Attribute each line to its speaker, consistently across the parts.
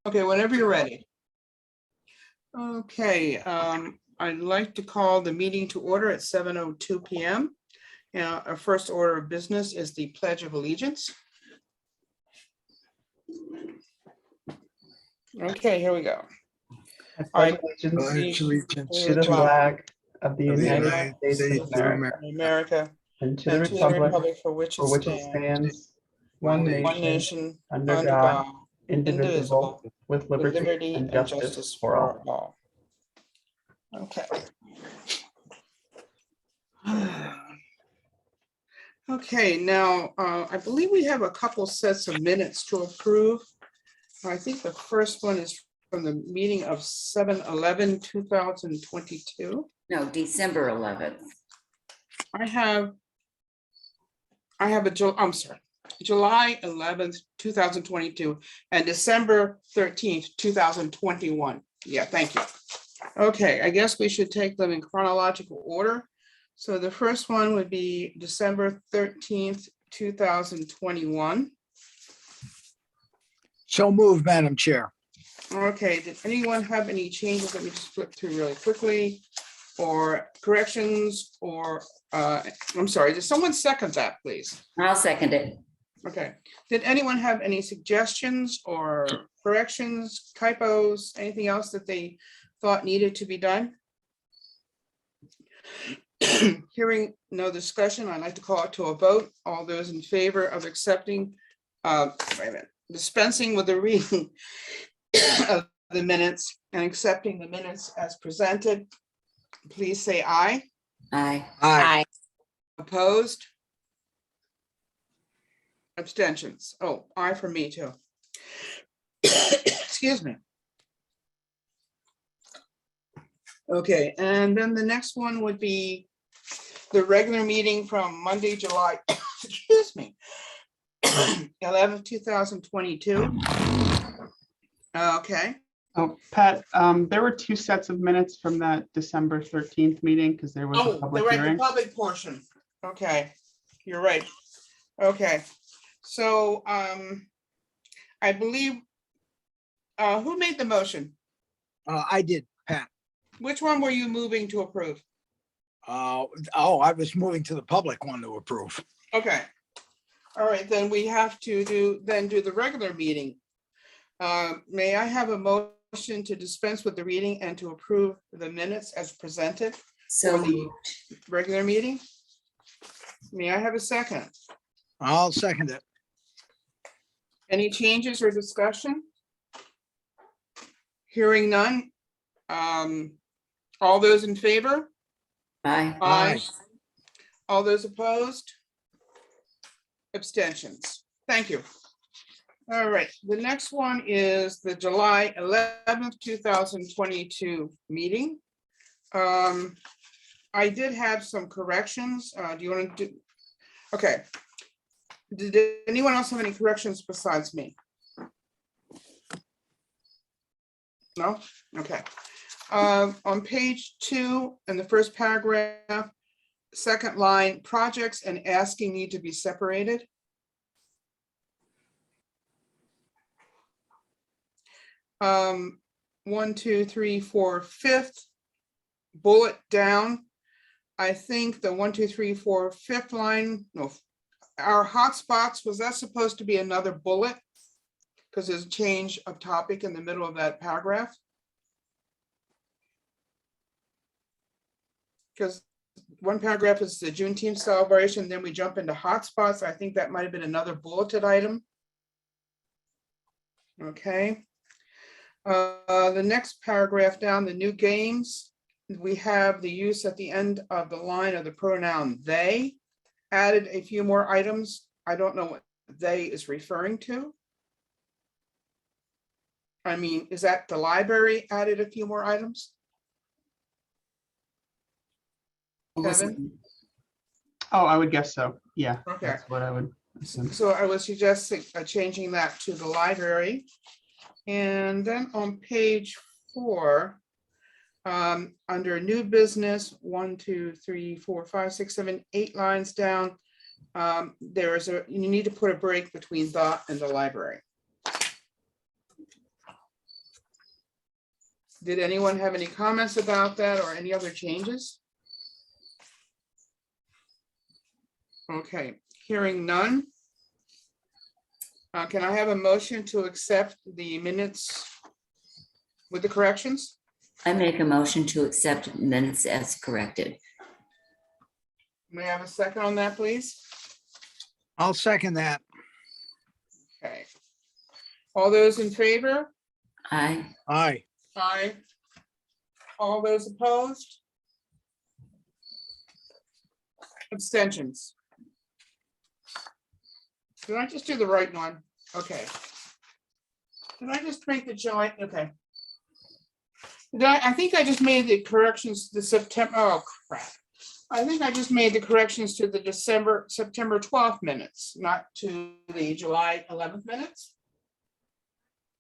Speaker 1: Okay, whenever you're ready. Okay, I'd like to call the meeting to order at 7:02 p.m. Now, our first order of business is the Pledge of Allegiance. Okay, here we go.
Speaker 2: I pledge allegiance to the flag of the United States of America and to the republic
Speaker 1: for which
Speaker 2: for which it stands, one nation, under God, indivisible, with liberty and justice for all.
Speaker 1: Okay. Okay, now, I believe we have a couple sets of minutes to approve. I think the first one is from the meeting of 7/11/2022.
Speaker 3: No, December 11th.
Speaker 1: I have I'm sorry, July 11th, 2022, and December 13th, 2021. Yeah, thank you. Okay, I guess we should take them in chronological order. So the first one would be December 13th, 2021.
Speaker 4: So moved, Madam Chair.
Speaker 1: Okay, did anyone have any changes? Let me just flip through really quickly, or corrections, or, I'm sorry, did someone second that, please?
Speaker 3: I'll second it.
Speaker 1: Okay, did anyone have any suggestions or corrections, typos, anything else that they thought needed to be done? Hearing no discussion, I'd like to call it to a vote. All those in favor of accepting, dispensing with the reading of the minutes and accepting the minutes as presented, please say aye.
Speaker 3: Aye.
Speaker 4: Aye.
Speaker 1: Opposed? Abstentions? Oh, aye for me too. Excuse me. Okay, and then the next one would be the regular meeting from Monday, July, excuse me, 11th, 2022. Okay,
Speaker 5: Oh, Pat, there were two sets of minutes from that December 13th meeting because there was a
Speaker 1: oh,
Speaker 5: public
Speaker 1: they're at the
Speaker 5: hearing.
Speaker 1: public portion. Okay, you're right. Okay, so I believe, who made the motion?
Speaker 4: I did, Pat.
Speaker 1: Which one were you moving to approve?
Speaker 4: I was moving to the public one to approve.
Speaker 1: Okay. All right, then we have to do the regular meeting. May I have a motion to dispense with the reading and to approve the minutes as presented
Speaker 3: So
Speaker 1: for the regular meeting? May I have a second?
Speaker 4: I'll second it.
Speaker 1: Any changes or discussion? Hearing none. All those in favor?
Speaker 3: aye.
Speaker 1: Aye. All those opposed? Abstentions. Thank you. All right, the next one is the July 11th, 2022 meeting. I did have some corrections. Do you want to do? Okay. Did anyone else have any corrections besides me? No? Okay. On page 2, in the first paragraph, second line, projects and asking need to be separated. One, two, three, four, fifth bullet down. I think the 1, 2, 3, 4, fifth line, no, our hotspots, was that supposed to be another bullet? Because there's a change of topic in the middle of that paragraph. Because one paragraph is the Juneteenth celebration, then we jump into hotspots. I think that might have been another bulleted item. Okay. The next paragraph down, the new games, we have the use at the end of the line of the pronoun they. Added a few more items. I don't know what they is referring to. I mean, is that the library added a few more items? Kevin?
Speaker 5: Oh, I would guess so. Yeah,
Speaker 1: Okay.
Speaker 5: that's what I would assume.
Speaker 1: So I would suggest changing that to the library. And then on page 4, under new business, 1, 2, 3, 4, 5, 6, 7, 8 lines down, You need to put a break between that and the library. Did anyone have any comments about that or any other changes? Okay, hearing none. Can I have a motion to accept the minutes with the corrections?
Speaker 3: I make a motion to accept minutes as corrected.
Speaker 1: May I have a second on that, please?
Speaker 4: I'll second that.
Speaker 1: Okay. All those in favor?
Speaker 3: Aye.
Speaker 4: Aye.
Speaker 1: Aye. All those opposed? Abstentions? Did I just do the right one? Okay. Did I just make the joint? Okay. I think I just made the corrections to September, oh crap. I think I just made the corrections to the September 12th minutes, not to the July 11th minutes.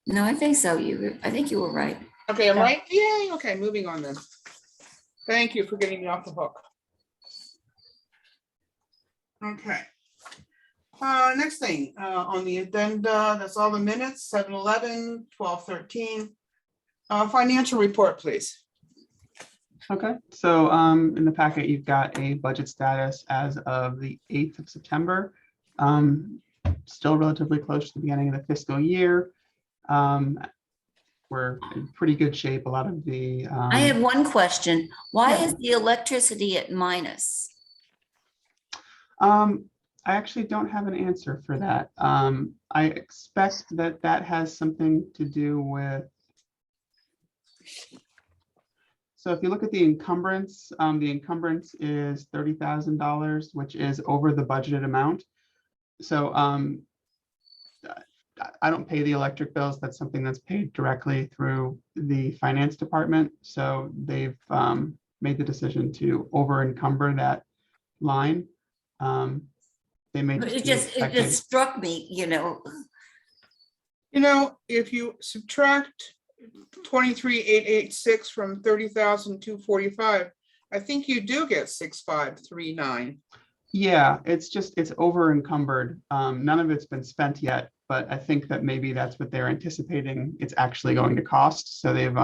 Speaker 3: No, I think so. I think you were right.
Speaker 1: Okay, I'm right. Yay, okay, moving on then. Thank you for getting me off the hook. Okay. Next thing on the agenda, that's all the minutes, 7-11, 12-13. Financial report, please.
Speaker 5: Okay, so in the packet, you've got a budget status as of the 8th of September. Still relatively close to the beginning of the fiscal year. We're in pretty good shape. A lot of the
Speaker 3: I have one question. Why
Speaker 5: Yeah.
Speaker 3: is the electricity at minus?
Speaker 5: I actually don't have an answer for that. I expect that that has something to do with. So if you look at the encumbrance is $30,000, which is over the budgeted amount. So I don't pay the electric bills. That's something that's paid directly through the finance department. So they've made the decision to over encumber that line. They may
Speaker 3: But
Speaker 5: just
Speaker 3: it
Speaker 5: be
Speaker 3: just
Speaker 5: expecting-
Speaker 3: struck me,
Speaker 1: If you subtract 23,886 from 30,245, I think you do get 6,539.
Speaker 5: Yeah, it's over encumbered. None of it's been spent yet, but I think that maybe that's what they're anticipating it's actually going to cost. So they've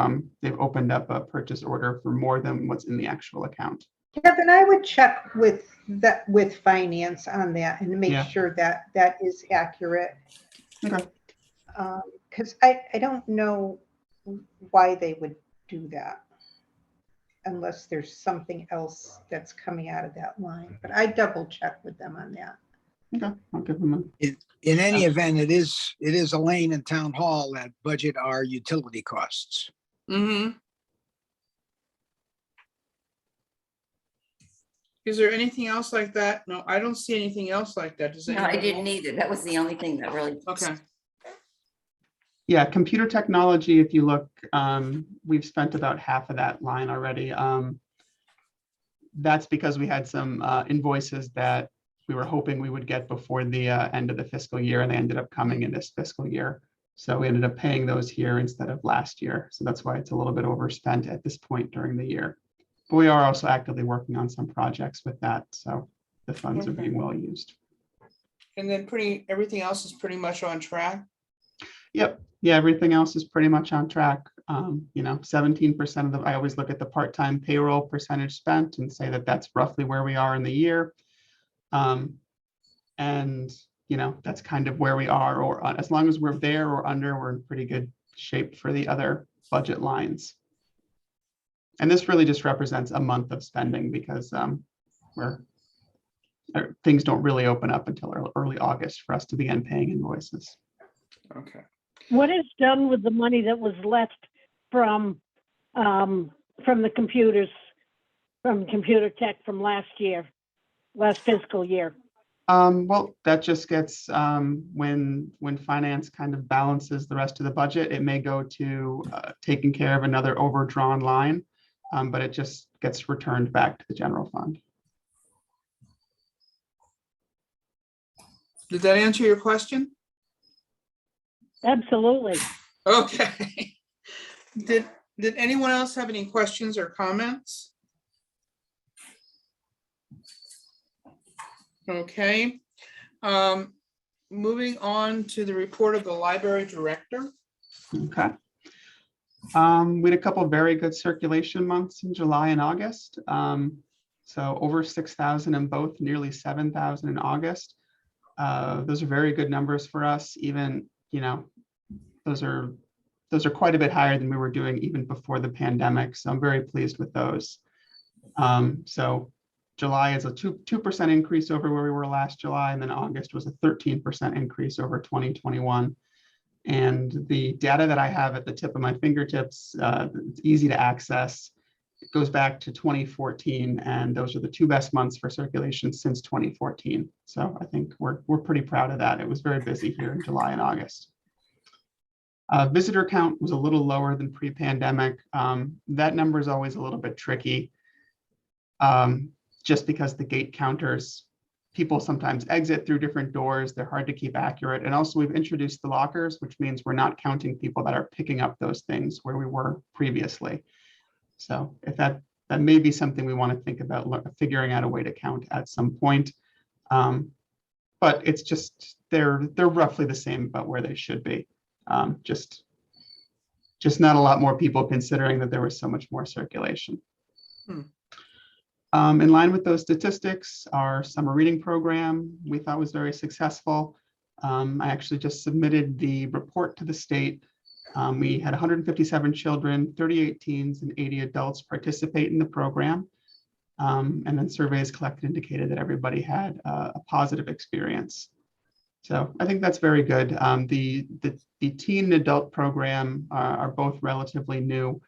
Speaker 5: opened up a purchase order for more than what's in the actual account.
Speaker 6: Kevin, I would check with finance on that and make
Speaker 5: Yeah.
Speaker 6: sure that that is accurate.
Speaker 5: Okay.
Speaker 6: Because I don't know why they would do that unless there's something else that's coming out of that line. But I double check with them on that.
Speaker 5: Okay, I'll give them a.
Speaker 4: In any event, it is Elaine and Town Hall that budget our utility costs.
Speaker 1: Mm-hmm. Is there anything else like that? No, I don't see anything else like that. Does
Speaker 3: no, I
Speaker 1: anyone
Speaker 3: didn't
Speaker 1: else?
Speaker 3: either. That was the only thing that really.
Speaker 1: Okay.
Speaker 5: Yeah, computer technology, if you look, we've spent about half of that line already. That's because we had some invoices that we were hoping we would get before the end of the fiscal year, and they ended up coming in this fiscal year. So we ended up paying those here instead of last year. So that's why it's a little bit overspent at this point during the year. But we are also actively working on some projects with that. So the funds are being well used.
Speaker 1: And then everything else is pretty much on track.
Speaker 5: Yep. Yeah, everything else is pretty much on track. 17% of the, I always look at the part-time payroll percentage spent and say that that's roughly where we are in the year. And, that's kind of where we are, or as long as we're there or under, we're in pretty good shape for the other budget lines. And this really just represents a month of spending because things don't really open up until early August for us to begin paying invoices.
Speaker 1: Okay.
Speaker 7: What is done with the money that was left from the computers, from computer tech from last fiscal year?
Speaker 5: Well, that just gets when finance kind of balances the rest of the budget, it may go to taking care of another overdrawn line, but it just gets returned back to the general fund.
Speaker 1: Did that answer your question?
Speaker 7: Absolutely.
Speaker 1: Okay. Did anyone else have any questions or comments? Okay. Moving on to the report of the library director.
Speaker 5: Okay. We had a couple of very good circulation months in July and August. So over 6,000 in both, nearly 7,000 in August. Those are very good numbers for us. Even, those are quite a bit higher than we were doing even before the pandemic. So I'm very pleased with those. So July is a 2% increase over where we were last July, and then August was a 13% increase over 2021. And the data that I have at the tip of my fingertips, it's easy to access. It goes back to 2014, and those are the two best months for circulation since 2014. So I think we're pretty proud of that. It was very busy here in July and August. Visitor count was a little lower than pre-pandemic. That number is always a little bit tricky, just because the gate counters, people sometimes exit through different doors. They're hard to keep accurate. And also we've introduced the lockers, which means we're not counting people that are picking up those things where we were previously. So if that may be something we want to think about figuring out a way to count at some point. But it's just, they're roughly the same about where they should be. Just not a lot more people considering that there was so much more circulation. In line with those statistics, our summer reading program we thought was very successful. I actually just submitted the report to the state. We had 157 children, 38 teens, and 80 adults participate in the program. And then surveys collected indicated that everybody had a positive experience. So I think that's very good. The teen and adult program are both relatively new.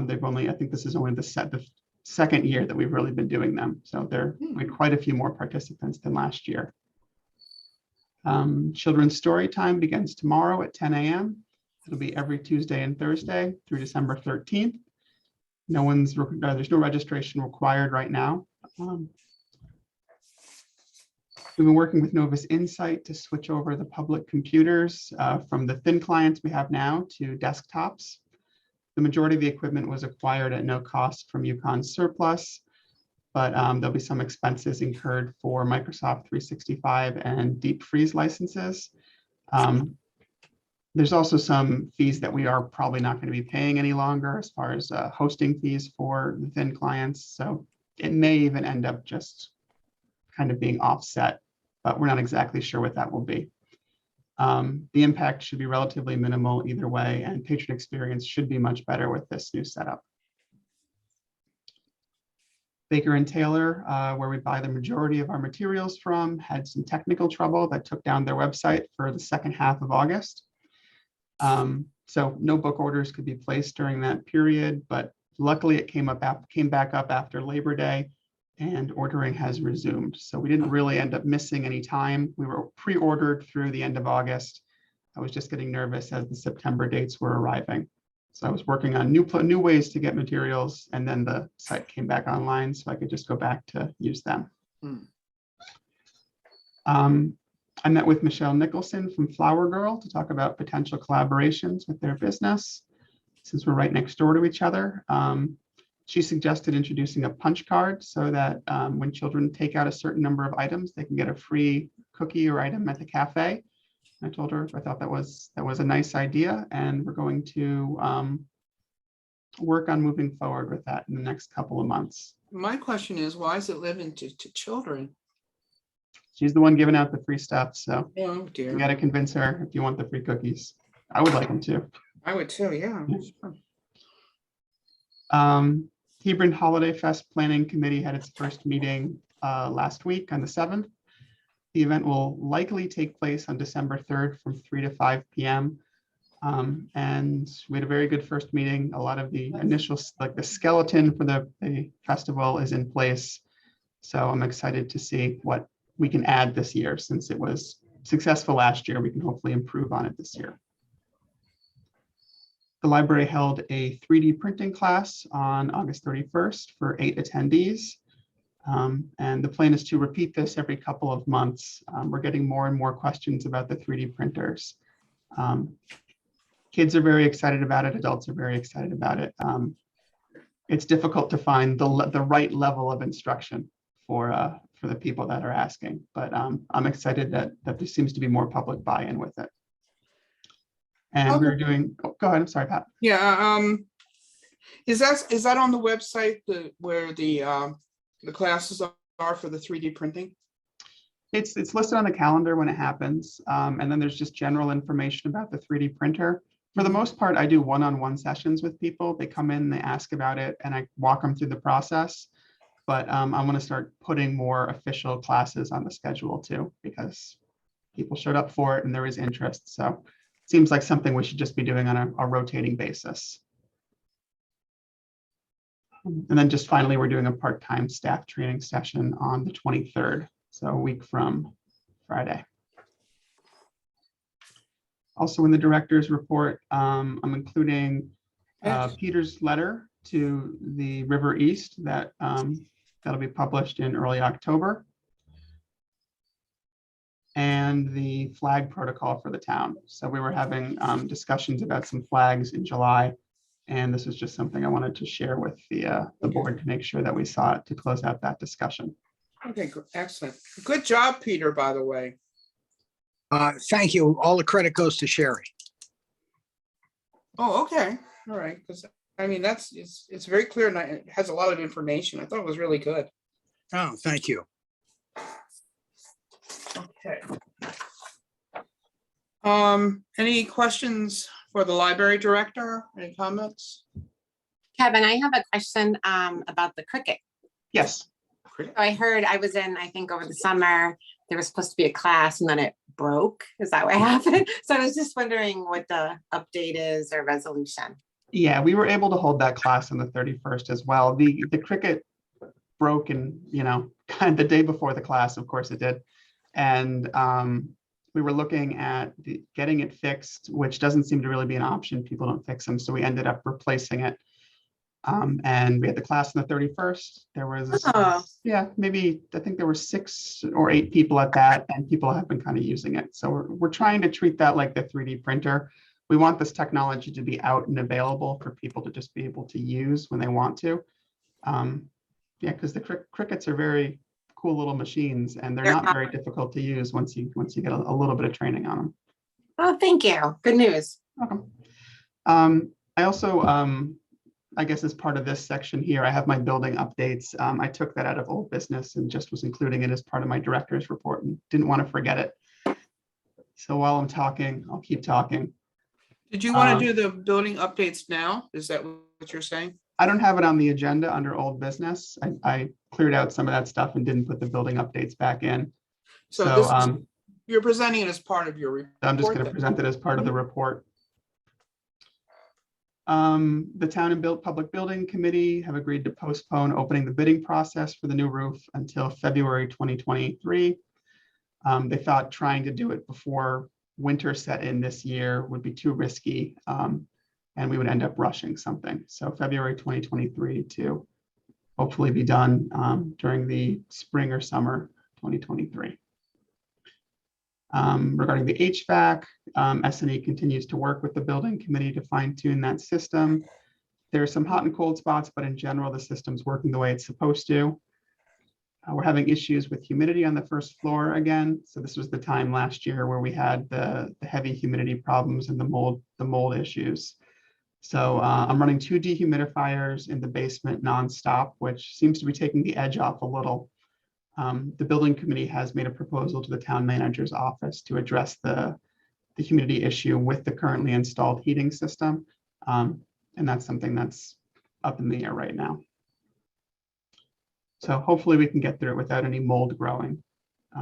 Speaker 5: They've only, I think this is only the second year that we've really been doing them. So we had quite a few more participants than last year. Children's story time begins tomorrow at 10 a.m. It'll be every Tuesday and Thursday through December 13th. There's no registration required right now. We've been working with Novus Insight to switch over the public computers from the thin clients we have now to desktops. The majority of the equipment was acquired at no cost from Yukon's surplus, but there'll be some expenses incurred for Microsoft 365 and deep freeze licenses. There's also some fees that we are probably not going to be paying any longer as far as hosting fees for the thin clients. So it may even end up just kind of being offset, but we're not exactly sure what that will be. The impact should be relatively minimal either way, and patron experience should be much better with this new setup. Baker and Taylor, where we buy the majority of our materials from, had some technical trouble that took down their website for the second half of August. So no book orders could be placed during that period, but luckily it came back up after Labor Day, and ordering has resumed. So we didn't really end up missing any time. We were pre-ordered through the end of August. I was just getting nervous as the September dates were arriving. So I was working on new ways to get materials, and then the site came back online so I could just go back to use them. I met with Michelle Nicholson from Flower Girl to talk about potential collaborations with their business, since we're right next door to each other. She suggested introducing a punch card so that when children take out a certain number of items, they can get a free cookie or item at the cafe. I told her I thought that was a nice idea, and we're going to work on moving forward with that in the next couple of months.
Speaker 1: My question is, why is it limited to children?
Speaker 5: She's the one giving out the free stuff, so
Speaker 1: Oh dear.
Speaker 5: you got to convince her if you want the free cookies. I would like them too.
Speaker 1: I would too, yeah.
Speaker 5: Hebron Holiday Fest Planning Committee had its first meeting last week on the 7th. The event will likely take place on December 3rd from 3 to 5 p.m. And we had a very good first meeting. A lot of the initial, like the skeleton for the festival is in place. So I'm excited to see what we can add this year. Since it was successful last year, we can hopefully improve on it this year. The library held a 3D printing class on August 31st for 8 attendees. And the plan is to repeat this every couple of months. We're getting more and more questions about the 3D printers. Kids are very excited about it. Adults are very excited about it. It's difficult to find the right level of instruction for for the people that are asking. But I'm excited that there seems to be more public buy-in with it. And we're doing, oh, go ahead, I'm sorry, Pat.
Speaker 1: Yeah, is that on the website, where the classes are for the 3D printing?
Speaker 5: It's listed on the calendar when it happens. And then there's just general information about the 3D printer. For the most part, I do one-on-one sessions with people. They come in, they ask about it, and I walk them through the process. But I want to start putting more official classes on the schedule too, because people showed up for it and there is interest. So it seems like something we should just be doing on a rotating basis. And then just finally, we're doing a part-time staff training session on the 23rd, so a week from Friday. Also in the director's report, I'm including Peter's letter to the River East that'll be published in early October, and the flag protocol for the town. So we were having discussions about some flags in July, and this is just something I wanted to share with the board to make sure that we saw it to close out that discussion.
Speaker 1: Okay, excellent. Good job, Peter, by the way.
Speaker 4: Thank you. All the credit goes to Sherry.
Speaker 1: Oh, okay. All right. Because I mean, it's very clear and it has a lot of information. I thought it was really good.
Speaker 4: Oh, thank you.
Speaker 1: Okay. Any questions for the library director? Any comments?
Speaker 8: Kevin, I have a question about the cricket.
Speaker 5: Yes.
Speaker 8: So I was in, I think over the summer, there was supposed to be a class and then it broke. Is that what happened? So I was just wondering what the update is or resolution.
Speaker 5: Yeah, we were able to hold that class on the 31st as well. The cricket broke and, kind of the day before the class, of course it did. And we were looking at getting it fixed, which doesn't seem to really be an option. People don't fix them. So we ended up replacing it. And we had the class on the 31st. There was, maybe, I think there were 6 or 8 people at that, and people have been kind of using it. So we're trying to treat that like the 3D printer. We want this technology to be out and available for people to just be able to use when they want to. Because the crickets are very cool little machines, and they're not very difficult to use once you get a little bit of training on them.
Speaker 8: Oh, thank you. Good news.
Speaker 5: Welcome. I also, I guess as part of this section here, I have my building updates. I took that out of old business and just was including it as part of my director's report and didn't want to forget it. So while I'm talking, I'll keep talking.
Speaker 1: Did you want to do the building updates now? Is that what you're saying?
Speaker 5: I don't have it on the agenda under old business. I cleared out some of that stuff and didn't put the building updates back in. So
Speaker 1: you're presenting it as part of your report.
Speaker 5: I'm just going to present it as part of the report. The Town and Public Building Committee have agreed to postpone opening the bidding process for the new roof until February 2023. They thought trying to do it before winter set in this year would be too risky, and we would end up rushing something. So February 2023 to hopefully be done during the spring or summer 2023. Regarding the HVAC, S&E continues to work with the building committee to fine tune that system. There are some hot and cold spots, but in general, the system's working the way it's supposed to. We're having issues with humidity on the first floor again. So this was the time last year where we had the heavy humidity problems and the mold issues. So I'm running 2 dehumidifiers in the basement nonstop, which seems to be taking the edge off a little. The building committee has made a proposal to the town manager's office to address the humidity issue with the currently installed heating system. And that's something that's up in the air right now. So hopefully we can get through it without any mold growing.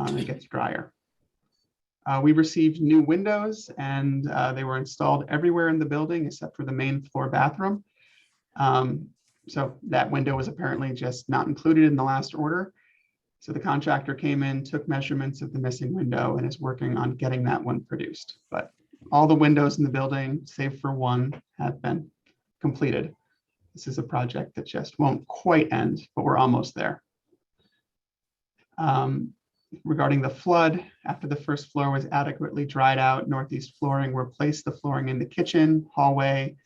Speaker 5: It gets drier. We received new windows, and they were installed everywhere in the building except for the main floor bathroom. So that window was apparently just not included in the last order. So the contractor came in, took measurements of the missing window, and is working on getting that one produced. But all the windows in the building, save for one, have been completed. This is a project that just won't quite end, but we're almost there. Regarding the flood, after the first floor was adequately dried out, northeast flooring replaced the flooring in the kitchen, hallway,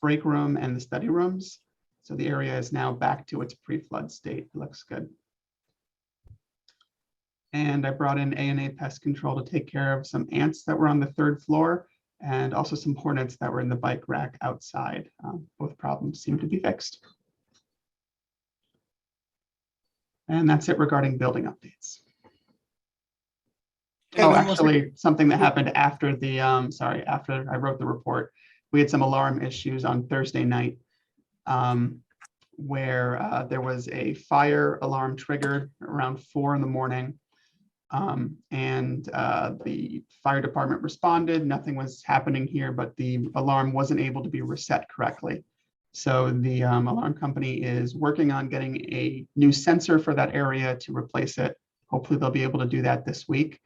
Speaker 5: break room, and the study rooms. So the area is now back to its pre-flood state. It looks good. And I brought in A&A Pest Control to take care of some ants that were on the 3rd floor and also some hornets that were in the bike rack outside. Both problems seem to be fixed. And that's it regarding building updates. Oh,
Speaker 4: Kevin, was
Speaker 5: actually, something that happened after the, after I wrote the report, we had some alarm issues on Thursday night where there was a fire alarm triggered around 4 in the morning. And the fire department responded. Nothing was happening here, but the alarm wasn't able to be reset correctly. So the alarm company is working on getting a new sensor for that area to replace it. Hopefully they'll be able to do that this week.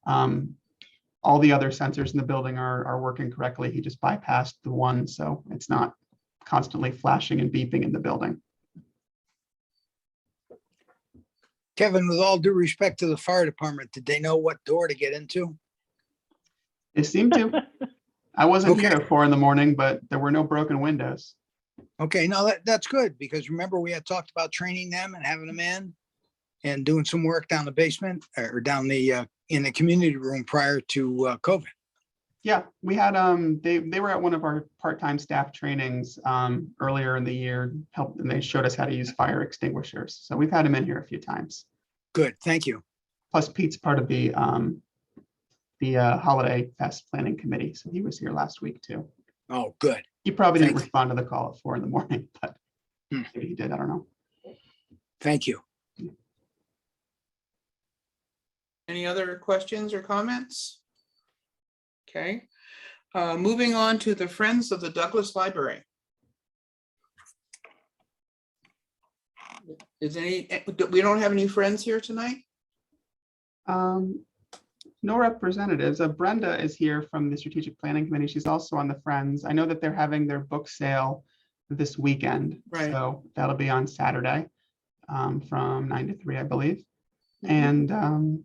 Speaker 5: All the other sensors in the building are working correctly. He just bypassed the one, so it's not constantly flashing and beeping in the building.
Speaker 4: Kevin, with all due respect to the fire department, did they know what door to get into?
Speaker 5: It seemed to. I wasn't
Speaker 4: Okay.
Speaker 5: here at 4 in the morning, but there were no broken windows.
Speaker 4: Okay, no, that's good, because remember we had talked about training them and having them in and doing some work down the basement or down the in the community room prior to COVID.
Speaker 5: Yeah, we had they were at one of our part-time staff trainings earlier in the year, and they showed us how to use fire extinguishers. So we've had them in here a few times.
Speaker 4: Good, thank you.
Speaker 5: Plus Pete's part of the holiday fest planning committee, so he was here last week too.
Speaker 4: Oh, good.
Speaker 5: He probably didn't
Speaker 4: Thank you.
Speaker 5: respond to the call at 4 in the morning, but maybe he did. I don't know.
Speaker 4: Thank you.
Speaker 1: Any other questions or comments? Okay, moving on to the Friends of the Douglas Library. Is we don't have any friends here tonight?
Speaker 5: No representatives. Brenda is here from the Strategic Planning Committee. She's also on the Friends. I know that they're having their book sale this weekend.
Speaker 1: Right.
Speaker 5: So that'll be on Saturday from 9 to 3, I believe. And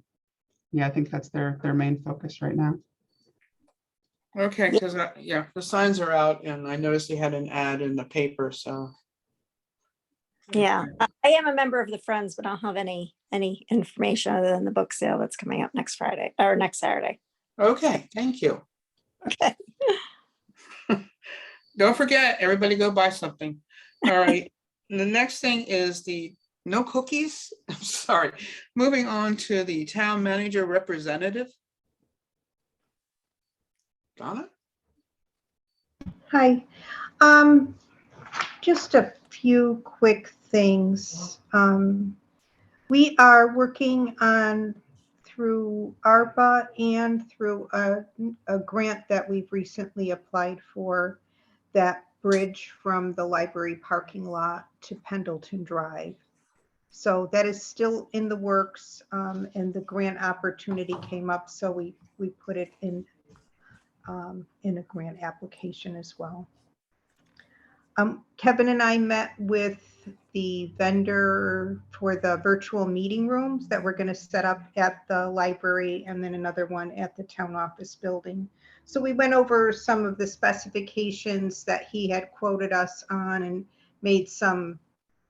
Speaker 5: yeah, I think that's their main focus right now.
Speaker 1: Okay, because yeah, the signs are out and I noticed they had an ad in the paper, so.
Speaker 9: Yeah, I am a member of the Friends, but I don't have any information other than the book sale that's coming up next Friday or next Saturday.
Speaker 1: Okay, thank you.
Speaker 9: Okay.
Speaker 1: Don't forget, everybody go buy something. All right, the next thing is no cookies. I'm sorry. Moving on to the town manager representative. Donna?
Speaker 6: Hi. Just a few quick things. We are working on through ARPA and through a grant that we've recently applied for, that bridge from the library parking lot to Pendleton Drive. So that is still in the works, and the grant opportunity came up, so we put it in a grant application as well. Kevin and I met with the vendor for the virtual meeting rooms that we're going to set up at the library, and then another one at the town office building. So we went over some of the specifications that he had quoted us on and made some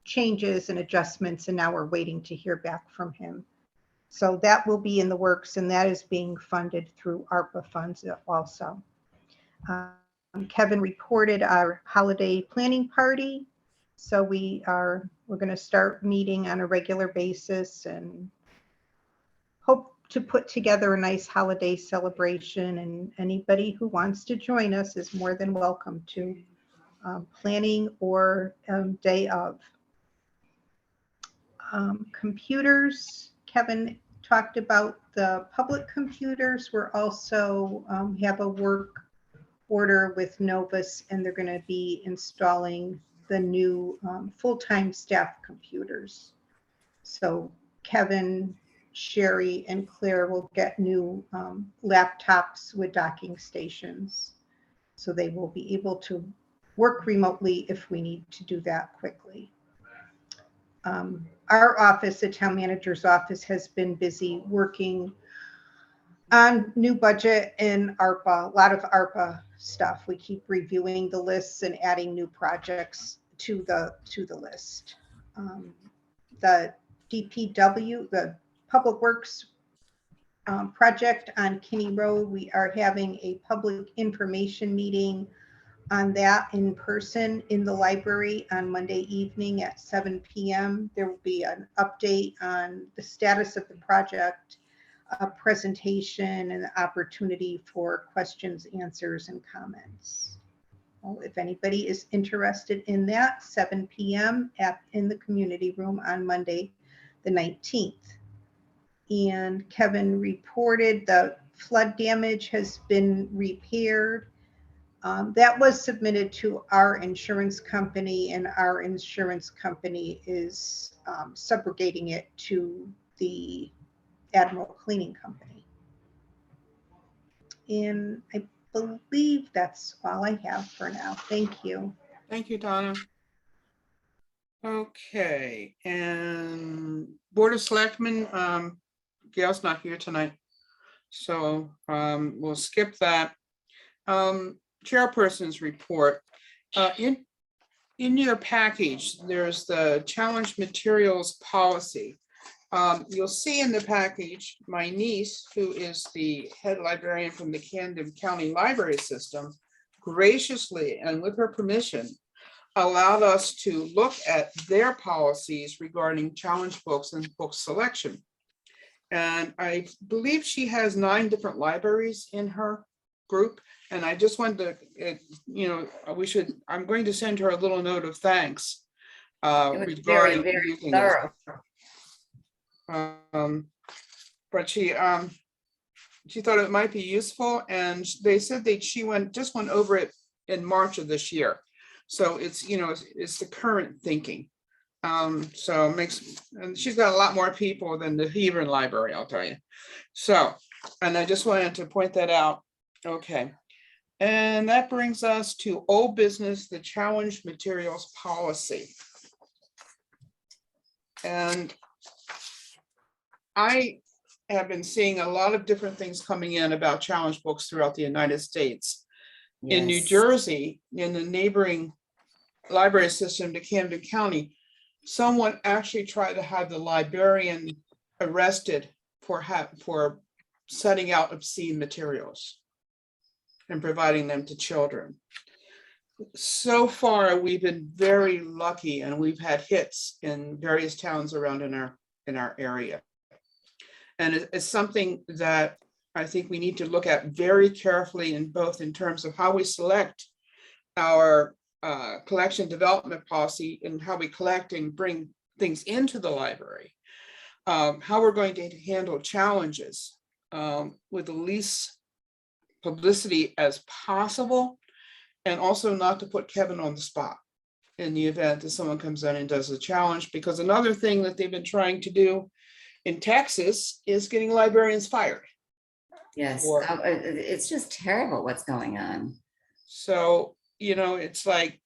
Speaker 6: changes and adjustments, and now we're waiting to hear back from him. So that will be in the works, and that is being funded through ARPA funds also. Kevin reported our holiday planning party. So we're going to start meeting on a regular basis and hope to put together a nice holiday celebration, and anybody who wants to join us is more than welcome to, planning or day of. Computers, Kevin talked about the public computers. We're also have a work order with Novus, and they're going to be installing the new full-time staff computers. So Kevin, Sherry, and Claire will get new laptops with docking stations. So they will be able to work remotely if we need to do that quickly. Our office, the town manager's office, has been busy working on new budget and ARPA, a lot of ARPA stuff. We keep reviewing the lists and adding new projects to the list. The DPW, the Public Works project on Kinney Road. We are having a public information meeting on that in person in the library on Monday evening at 7 p.m. There will be an update on the status of the project, a presentation, and the opportunity for questions, answers, and comments. Well, if anybody is interested in that, 7 p.m. in the community room on Monday, the 19th. And Kevin reported the flood damage has been repaired. That was submitted to our insurance company, and our insurance company is subrogating it to the Admiral Cleaning Company. And I believe that's all I have for now. Thank you.
Speaker 1: Thank you, Donna. Okay, and Board of Selectmen, Gail's not here tonight, so we'll skip that. Chairperson's report. In your package, there's the challenge materials policy. You'll see in the package, my niece, who is the head librarian from the Camden County Library System, graciously and with her permission, allowed us to look at their policies regarding challenge books and book selection. And I believe she has 9 different libraries in her group. And I just wanted to, I'm going to send her a little note of thanks. Regarding
Speaker 3: very
Speaker 1: using
Speaker 3: thorough.
Speaker 1: this. But she thought it might be useful, and they said that she just went over it in March of this year. So it's the current thinking. So it makes, and she's got a lot more people than the Hebron Library, I'll tell you. So, and I just wanted to point that out. Okay. And that brings us to old business, the challenge materials policy. And I have been seeing a lot of different things coming in about challenge books throughout the United States. In New
Speaker 3: Yes.
Speaker 1: Jersey, in the neighboring library system to Camden County, someone actually tried to have the librarian arrested for setting out obscene materials and providing them to children. So far, we've been very lucky, and we've had hits in various towns around in our area. And it's something that I think we need to look at very carefully, in both in terms of how we select our collection development policy and how we collect and bring things into the library, how we're going to handle challenges with the least publicity as possible, and also not to put Kevin on the spot in the event that someone comes in and does a challenge. Because another thing that they've been trying to do in Texas is getting librarians fired.
Speaker 3: Yes, it's just terrible what's going on.
Speaker 1: So, it's like,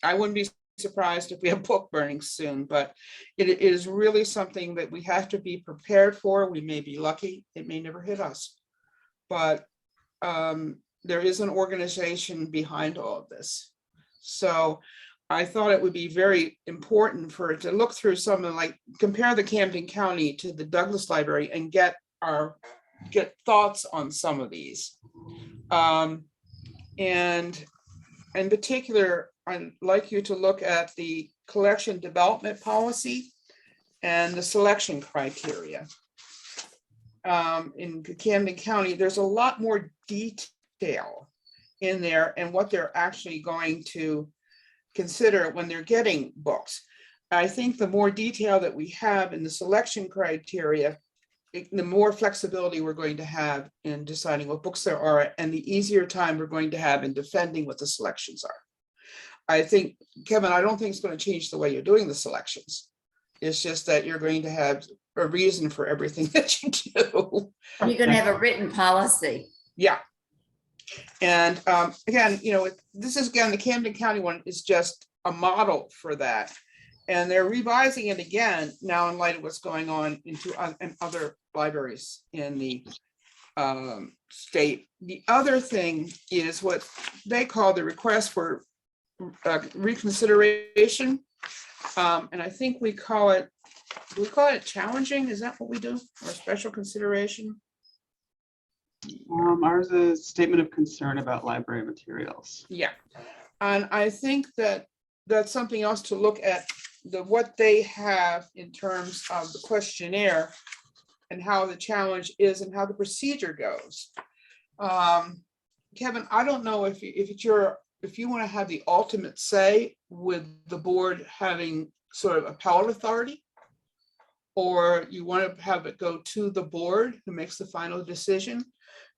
Speaker 1: I wouldn't be surprised if we have book burning soon, but it is really something that we have to be prepared for. We may be lucky, it may never hit us, but there is an organization behind all of this. So I thought it would be very important for it to look through something like, compare the Camden County to the Douglas Library and get thoughts on some of these. And in particular, I'd like you to look at the collection development policy and the selection criteria. In Camden County, there's a lot more detail in there and what they're actually going to consider when they're getting books. I think the more detail that we have in the selection criteria, the more flexibility we're going to have in deciding what books there are, and the easier time we're going to have in defending what the selections are. I think, Kevin, I don't think it's going to change the way you're doing the selections. It's just that you're going to have a reason for everything that you do.
Speaker 3: You're going to have a written policy.
Speaker 1: Yeah. And again, this is, again, the Camden County one is just a model for that. And they're revising it again now in light of what's going on in other libraries in the state. The other thing is what they call the request for reconsideration. And I think do we call it challenging? Is that what we do? Or special consideration?
Speaker 5: Ours is a statement of concern about library materials.
Speaker 1: Yeah, and I think that that's something else to look at, what they have in terms of the questionnaire and how the challenge is and how the procedure goes. Kevin, I don't know if you want to have the ultimate say with the board having sort of appellate authority, or you want to have it go to the board who makes the final decision.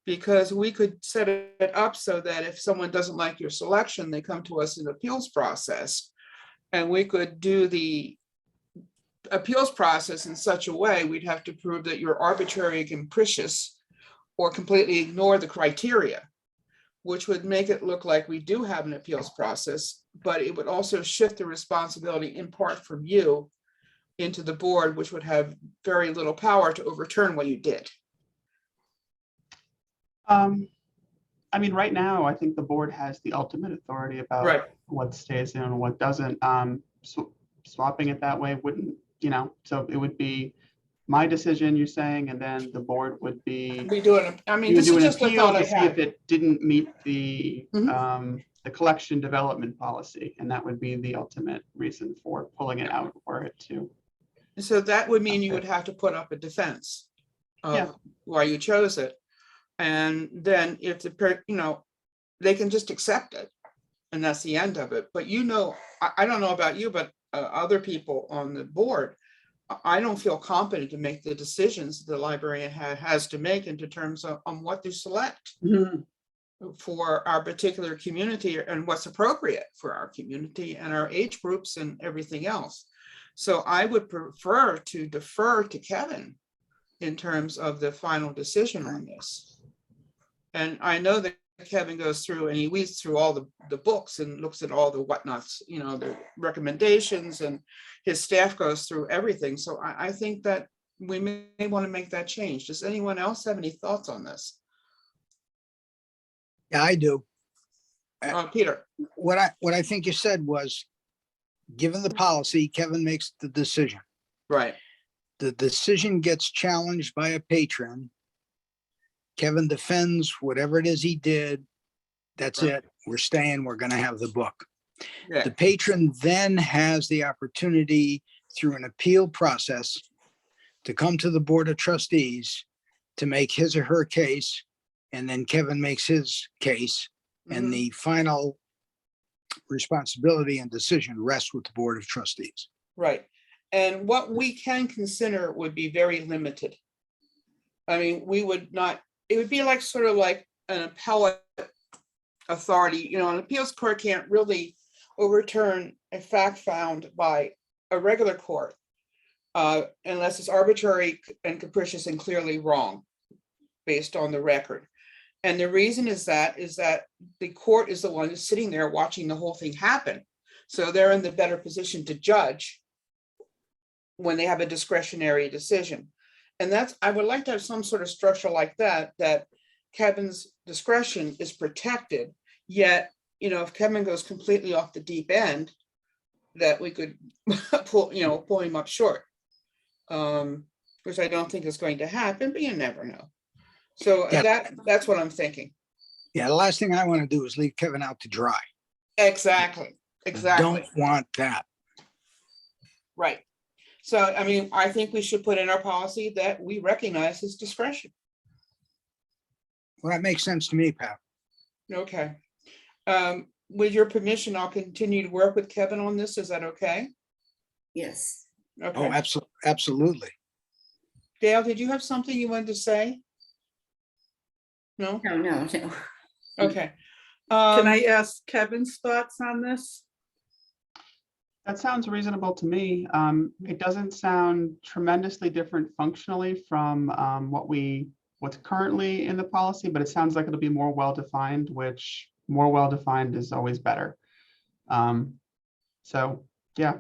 Speaker 1: Because we could set it up so that if someone doesn't like your selection, they come to us in the appeals process. And we could do the appeals process in such a way, we'd have to prove that you're arbitrary and capricious or completely ignore the criteria, which would make it look like we do have an appeals process, but it would also shift the responsibility in part from you into the board, which would have very little power to overturn what you did.
Speaker 5: I mean, right now, I think the board has the ultimate authority about
Speaker 1: Right.
Speaker 5: what stays in and what doesn't. So swapping it that way wouldn't, so it would be my decision, you're saying, and then the board would be.
Speaker 1: We do it, I mean,
Speaker 5: You would
Speaker 1: this
Speaker 5: do
Speaker 1: is
Speaker 5: an
Speaker 1: just a
Speaker 5: appeal
Speaker 1: thought I
Speaker 5: to see if
Speaker 1: had.
Speaker 5: it didn't meet the collection development policy, and that would be the ultimate reason for pulling it out for it to.
Speaker 1: So that would mean you would have to put up a defense of why you chose it. And then if they can just accept it and that's the end of it. But I don't know about you, but other people on the board, I don't feel competent to make the decisions the librarian has to make into terms of on what to select for our particular community and what's appropriate for our community and our age groups and everything else. So I would prefer to defer to Kevin in terms of the final decision on this. And I know that Kevin goes through and he weeds through all the books and looks at all the whatnots, the recommendations, and his staff goes through everything. So I think that we may want to make that change. Does anyone else have any thoughts on this?
Speaker 4: Yeah, I do.
Speaker 1: Peter.
Speaker 4: What I think you said was, given the policy, Kevin makes the decision.
Speaker 1: Right.
Speaker 4: The decision gets challenged by a patron. Kevin defends whatever it is he did. That's it. We're staying. We're going to have the book.
Speaker 1: Yeah.
Speaker 4: The patron then has the opportunity through an appeal process to come to the Board of Trustees to make his or her case. And then Kevin makes his case, and the final responsibility and decision rests with the Board of Trustees.
Speaker 1: Right. And what we can consider would be very limited. I mean, we would not, it would be like sort of like an appellate authority, an appeals court can't really overturn a fact found by a regular court unless it's arbitrary and capricious and clearly wrong based on the record. And the reason is that the court is the one who's sitting there watching the whole thing happen. So they're in the better position to judge when they have a discretionary decision. And I would like to have some sort of structure like that Kevin's discretion is protected, yet, if Kevin goes completely off the deep end, that we could pull him up short, which I don't think is going to happen, but you never know. So that's what I'm thinking.
Speaker 4: Yeah, the last thing I want to do is leave Kevin out to dry.
Speaker 1: Exactly.
Speaker 4: Don't want that.
Speaker 1: Right. So, I mean, I think we should put in our policy that we recognize his discretion.
Speaker 4: Well, that makes sense to me, Pat.
Speaker 1: Okay. With your permission, I'll continue to work with Kevin on this. Is that okay?
Speaker 3: Yes.
Speaker 1: Okay.
Speaker 4: Oh, absolutely.
Speaker 1: Dale, did you have something you wanted to say? No?
Speaker 3: No.
Speaker 1: Okay.
Speaker 10: Can I ask Kevin's thoughts on this?
Speaker 5: That sounds reasonable to me. It doesn't sound tremendously different functionally from what's currently in the policy, but it sounds like it'll be more well-defined, which more well-defined is always better. So yeah,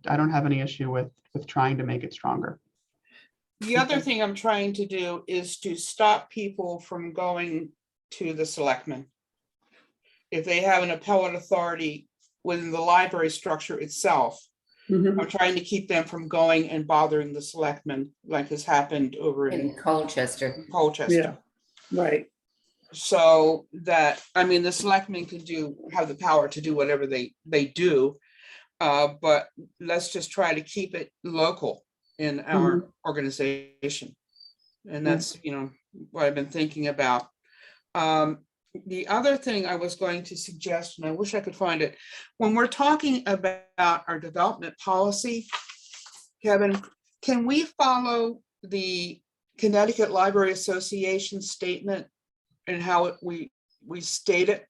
Speaker 5: I don't have any issue with trying to make it stronger.
Speaker 1: The other thing I'm trying to do is to stop people from going to the selectmen. If they have an appellate authority within the library structure itself, I'm trying to keep them from going and bothering the selectmen like has happened over in
Speaker 3: Colchester.
Speaker 1: Colchester.
Speaker 10: Right.
Speaker 1: So that, I mean, the selectmen can have the power to do whatever they do. But let's just try to keep it local in our organization. And that's, what I've been thinking about. The other thing I was going to suggest, and I wish I could find it, when we're talking about our development policy, Kevin, can we follow the Connecticut Library Association statement and how we state it?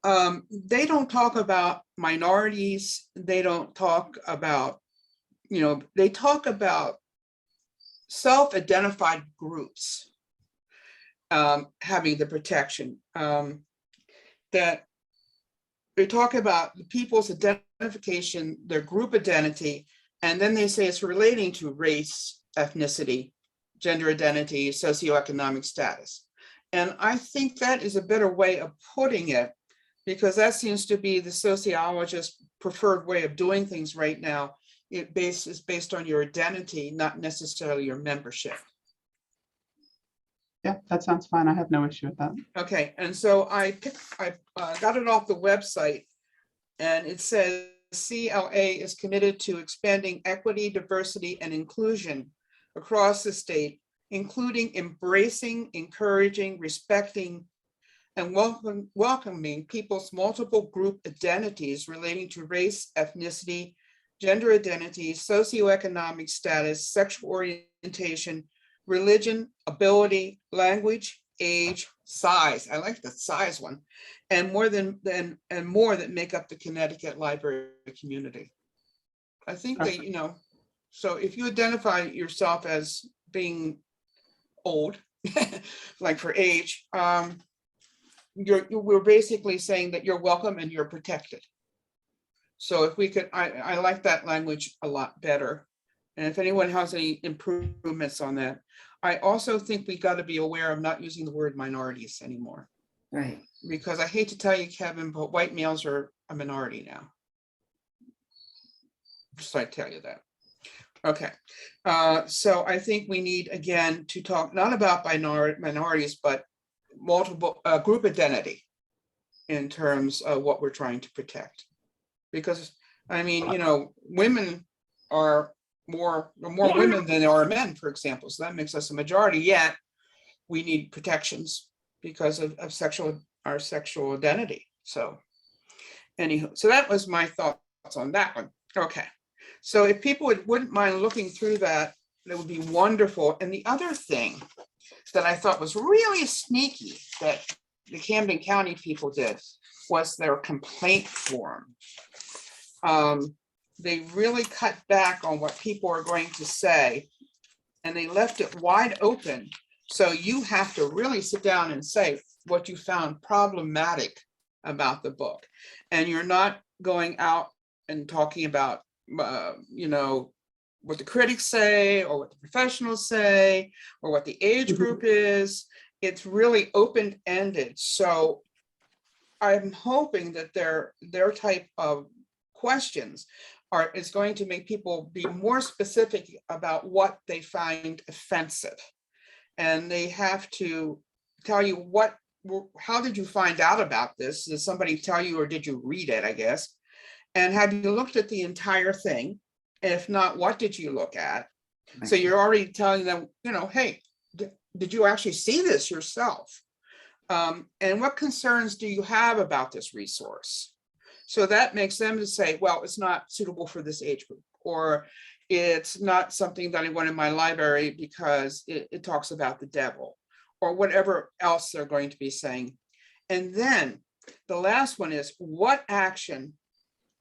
Speaker 1: They don't talk about minorities. They don't talk about, they talk about self-identified groups having the protection. That they talk about the people's identification, their group identity, and then they say it's relating to race, ethnicity, gender identity, socioeconomic status. And I think that is a better way of putting it, because that seems to be the sociologist's preferred way of doing things right now. It is based on your identity, not necessarily your membership.
Speaker 5: Yeah, that sounds fine. I have no issue with that.
Speaker 1: Okay, and so I got it off the website, and it says CLA is committed to expanding equity, diversity, and inclusion across the state, including embracing, encouraging, respecting, and welcoming people's multiple group identities relating to race, ethnicity, gender identity, socioeconomic status, sexual orientation, religion, ability, language, age, size. I like the size one, and more that make up the Connecticut library community. I think that, so if you identify yourself as being old, like for age, we're basically saying that you're welcome and you're protected. So if we could, I like that language a lot better. And if anyone has any improvements on that, I also think we got to be aware of not using the word minorities anymore.
Speaker 3: Right.
Speaker 1: Because I hate to tell you, Kevin, but white males are a minority now. Just so I tell you that. Okay. So I think we need, again, to talk not about minorities, but multiple group identity in terms of what we're trying to protect. Because, I mean, women are more women than there are men, for example. So that makes us a majority, yet we need protections because of our sexual identity. So anywho, so that was my thoughts on that one. Okay. So if people wouldn't mind looking through that, that would be wonderful. And the other thing that I thought was really sneaky that the Camden County people did was their complaint form. They really cut back on what people are going to say, and they left it wide open. So you have to really sit down and say what you found problematic about the book. And you're not going out and talking about, what the critics say or what the professionals say or what the age group is. It's really open-ended. So I'm hoping that their type of questions is going to make people be more specific about what they find offensive. And they have to tell you how did you find out about this? Did somebody tell you, or did you read it, I guess? And have you looked at the entire thing? And if not, what did you look at? So you're already telling them, hey, did you actually see this yourself? And what concerns do you have about this resource? So that makes them to say, well, it's not suitable for this age group, or it's not something that I want in my library because it talks about the devil, or whatever else they're going to be saying. And then the last one is, what action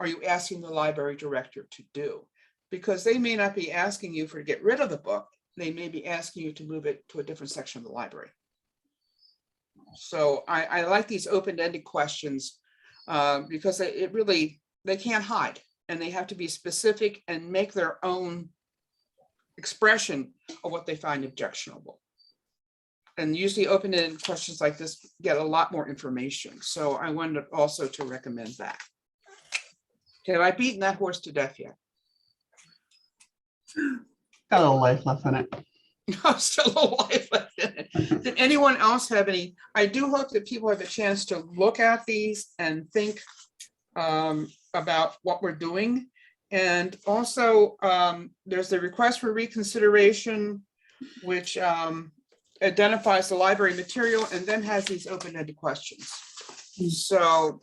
Speaker 1: are you asking the library director to do? Because they may not be asking you to get rid of the book. They may be asking you to move it to a different section of the library. So I like these open-ended questions because they can't hide, and they have to be specific and make their own expression of what they find objectionable. And usually open-ended questions like this get a lot more information. So I wanted also to recommend that. Have I beaten that horse to death yet?
Speaker 5: Got a little life left in it.
Speaker 1: No, still a life left in it. Did anyone else have any? I do hope that people have a chance to look at these and think about what we're doing. And also, there's the request for reconsideration, which identifies the library material and then has these open-ended questions. So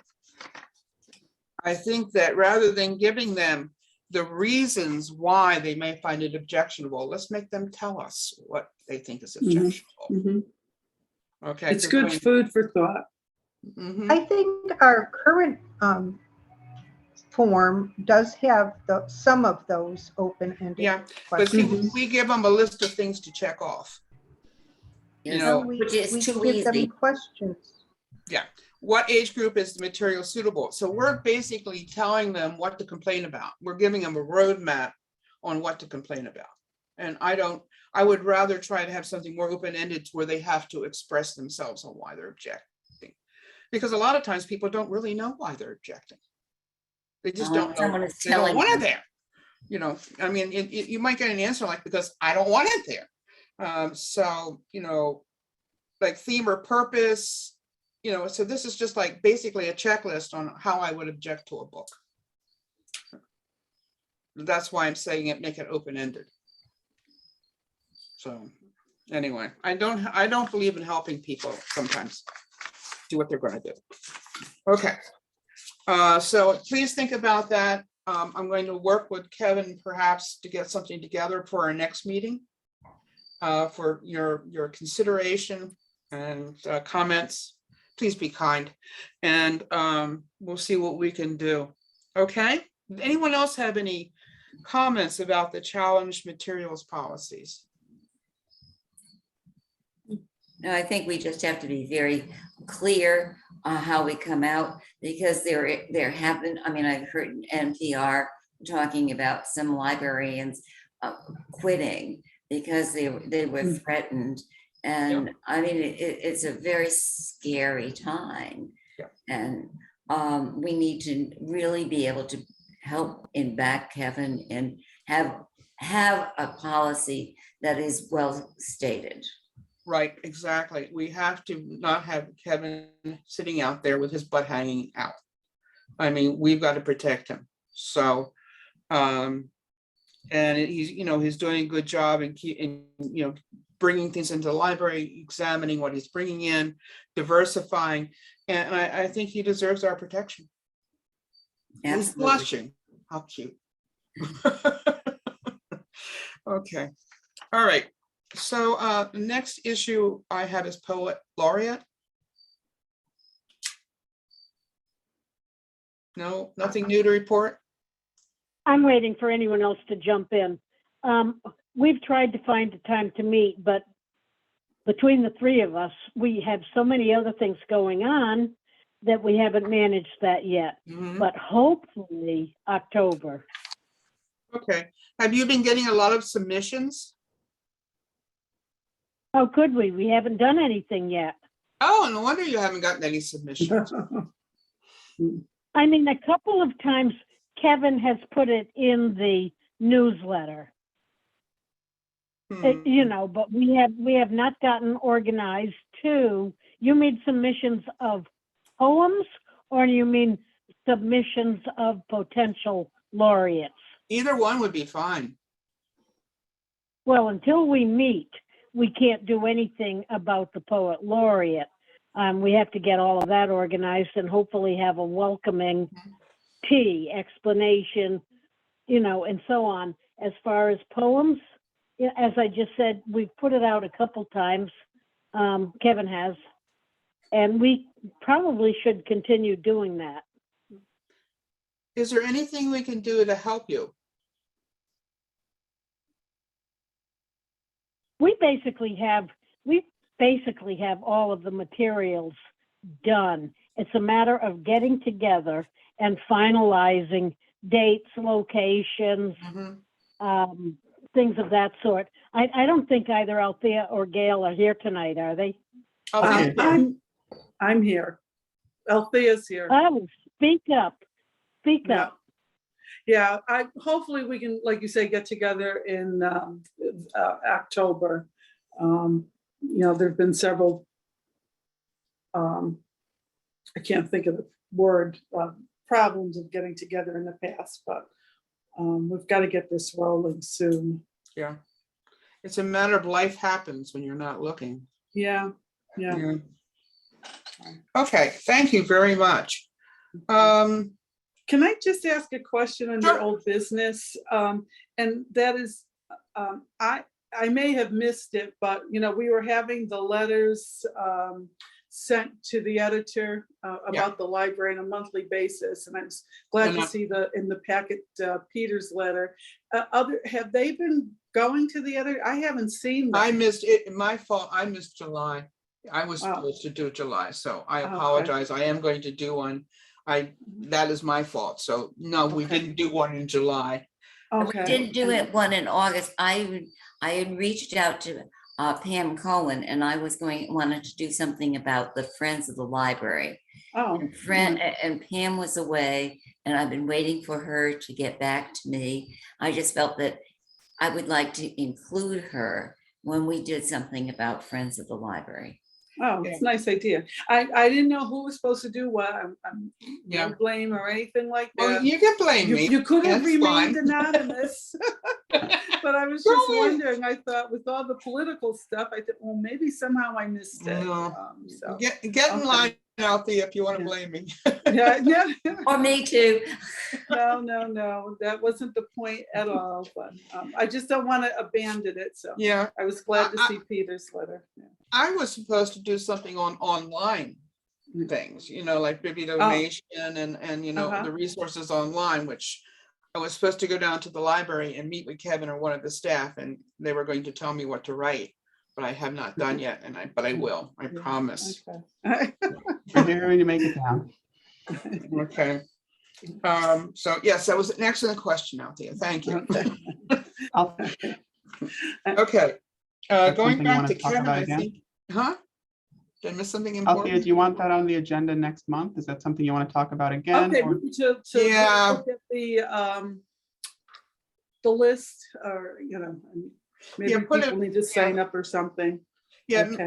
Speaker 1: I think that rather than giving them the reasons why they may find it objectionable, let's make them tell us what they think is objectionable. Okay.
Speaker 10: It's good food for thought.
Speaker 6: I think our current form does have some of those open-ended
Speaker 1: Yeah, but see,
Speaker 6: questions.
Speaker 1: we give them a list of things to check off.
Speaker 3: Yes,
Speaker 1: know,
Speaker 3: which is
Speaker 6: we
Speaker 3: too
Speaker 6: can give them
Speaker 3: easy.
Speaker 6: questions.
Speaker 1: Yeah, what age group is the material suitable? So we're basically telling them what to complain about. We're giving them a roadmap on what to complain about. And I would rather try to have something more open-ended where they have to express themselves on why they're objecting. Because a lot of times people don't really know why they're objecting. They just don't know.
Speaker 3: Someone is
Speaker 1: They don't
Speaker 3: telling
Speaker 1: want
Speaker 3: them.
Speaker 1: it there. You know, I mean, you might get an answer like, because I don't want it there. So, you know, like theme or purpose, you know, so this is just like basically a checklist on how I would object to a book. That's why I'm saying it, make it open-ended. So anyway, I don't believe in helping people sometimes do what they're going to do. Okay. So please think about that. I'm going to work with Kevin perhaps to get something together for our next meeting for your consideration and comments. Please be kind, and we'll see what we can do. Okay. Anyone else have any comments about the challenged materials policies?
Speaker 3: No, I think we just have to be very clear on how we come out, because there have been, I mean, I've heard NPR talking about some librarians quitting because they were threatened. And I mean, it's a very scary time. And we need to really be able to help and back Kevin and have a policy that is well stated.
Speaker 1: Right, exactly. We have to not have Kevin sitting out there with his butt hanging out. I mean, we've got to protect him. So, and he's, you know, he's doing a good job and bringing things into the library, examining what he's bringing in, diversifying, and I think he deserves our protection. He's blushing. How cute. Okay. All right. So the next issue I have is Poet Laureate. No, nothing new to report?
Speaker 7: I'm waiting for anyone else to jump in. We've tried to find a time to meet, but between the three of us, we have so many other things going on that we haven't managed that yet. But hopefully October.
Speaker 1: Okay. Have you been getting a lot of submissions?
Speaker 7: How could we? We haven't done anything yet.
Speaker 1: Oh, no wonder you haven't gotten any submissions.
Speaker 7: I mean, a couple of times Kevin has put it in the newsletter. You know, but we have not gotten organized to. You made submissions of poems, or do you mean submissions of potential laureates?
Speaker 1: Either one would be fine.
Speaker 7: Well, until we meet, we can't do anything about the poet laureate. We have to get all of that organized and hopefully have a welcoming tea explanation, you know, and so on. As far as poems, as I just said, we've put it out a couple times. Kevin has, and we probably should continue doing that.
Speaker 1: Is there anything we can do to help you?
Speaker 7: We basically have all of the materials done. It's a matter of getting together and finalizing dates, locations, things of that sort. I don't think either Althea or Gail are here tonight, are they?
Speaker 10: I'm here. Althea's here.
Speaker 7: Oh, speak up. Speak up.
Speaker 10: Yeah, hopefully we can, like you say, get together in October. there've been several, I can't think of the word, problems of getting together in the past, but we've got to get this rolling soon.
Speaker 1: Yeah. It's a matter of life happens when you're not looking.
Speaker 10: Yeah.
Speaker 1: Yeah. Okay, thank you very much.
Speaker 10: Can I just ask a question under
Speaker 1: Sure.
Speaker 10: old business? And that is, I may have missed it, but we were having the letters sent to the editor about the library on a monthly basis, and I was glad to see in the packet Peter's letter. Have they been going to the editor? I haven't seen them.
Speaker 1: I missed it. My fault. I missed July. I was supposed to do July, so I apologize. I am going to do one. That is my fault. So no, we didn't do one in July.
Speaker 3: We didn't do it one in August. I had reached out to Pam Cohen, and I wanted to do something about the Friends of the Library. And Pam was away, and I've been waiting for her to get back to me. I just felt that I would like to include her when we did something about Friends of the Library.
Speaker 10: Oh, it's a nice idea. I didn't know who was supposed to do what. I'm no blame or anything like that.
Speaker 1: Well, you can blame me.
Speaker 10: You could have
Speaker 1: That's
Speaker 10: remained
Speaker 1: fine.
Speaker 10: anonymous. But I was just wondering, I thought with all the political stuff, I thought, well, maybe somehow I missed it.
Speaker 1: No.
Speaker 10: So
Speaker 1: Get in line, Althea, if you want to blame me.
Speaker 10: yeah.
Speaker 3: Or me too.
Speaker 10: No, that wasn't the point at all. But I just don't want to abandon it. So
Speaker 1: Yeah,
Speaker 10: I was glad to see Peter's letter. Yeah.
Speaker 1: I was supposed to do something on online things, like bibliodonation and the resources online, which I was supposed to go down to the library and meet with Kevin or one of the staff, and they were going to tell me what to write, but I have not done yet, but I will. I promise.
Speaker 10: Okay.
Speaker 5: We're here when you make it down.
Speaker 1: Okay. So yes, that was an excellent question, Althea. Thank you. Okay. Going back to Kevin, I think. Huh? Did I miss something important?
Speaker 5: Althea, do you want that on the agenda next month? Is that something you want to talk about again?
Speaker 10: Okay,
Speaker 5: or-
Speaker 10: to look at the list, or maybe people need to sign up or something.
Speaker 1: Yeah,
Speaker 10: Okay.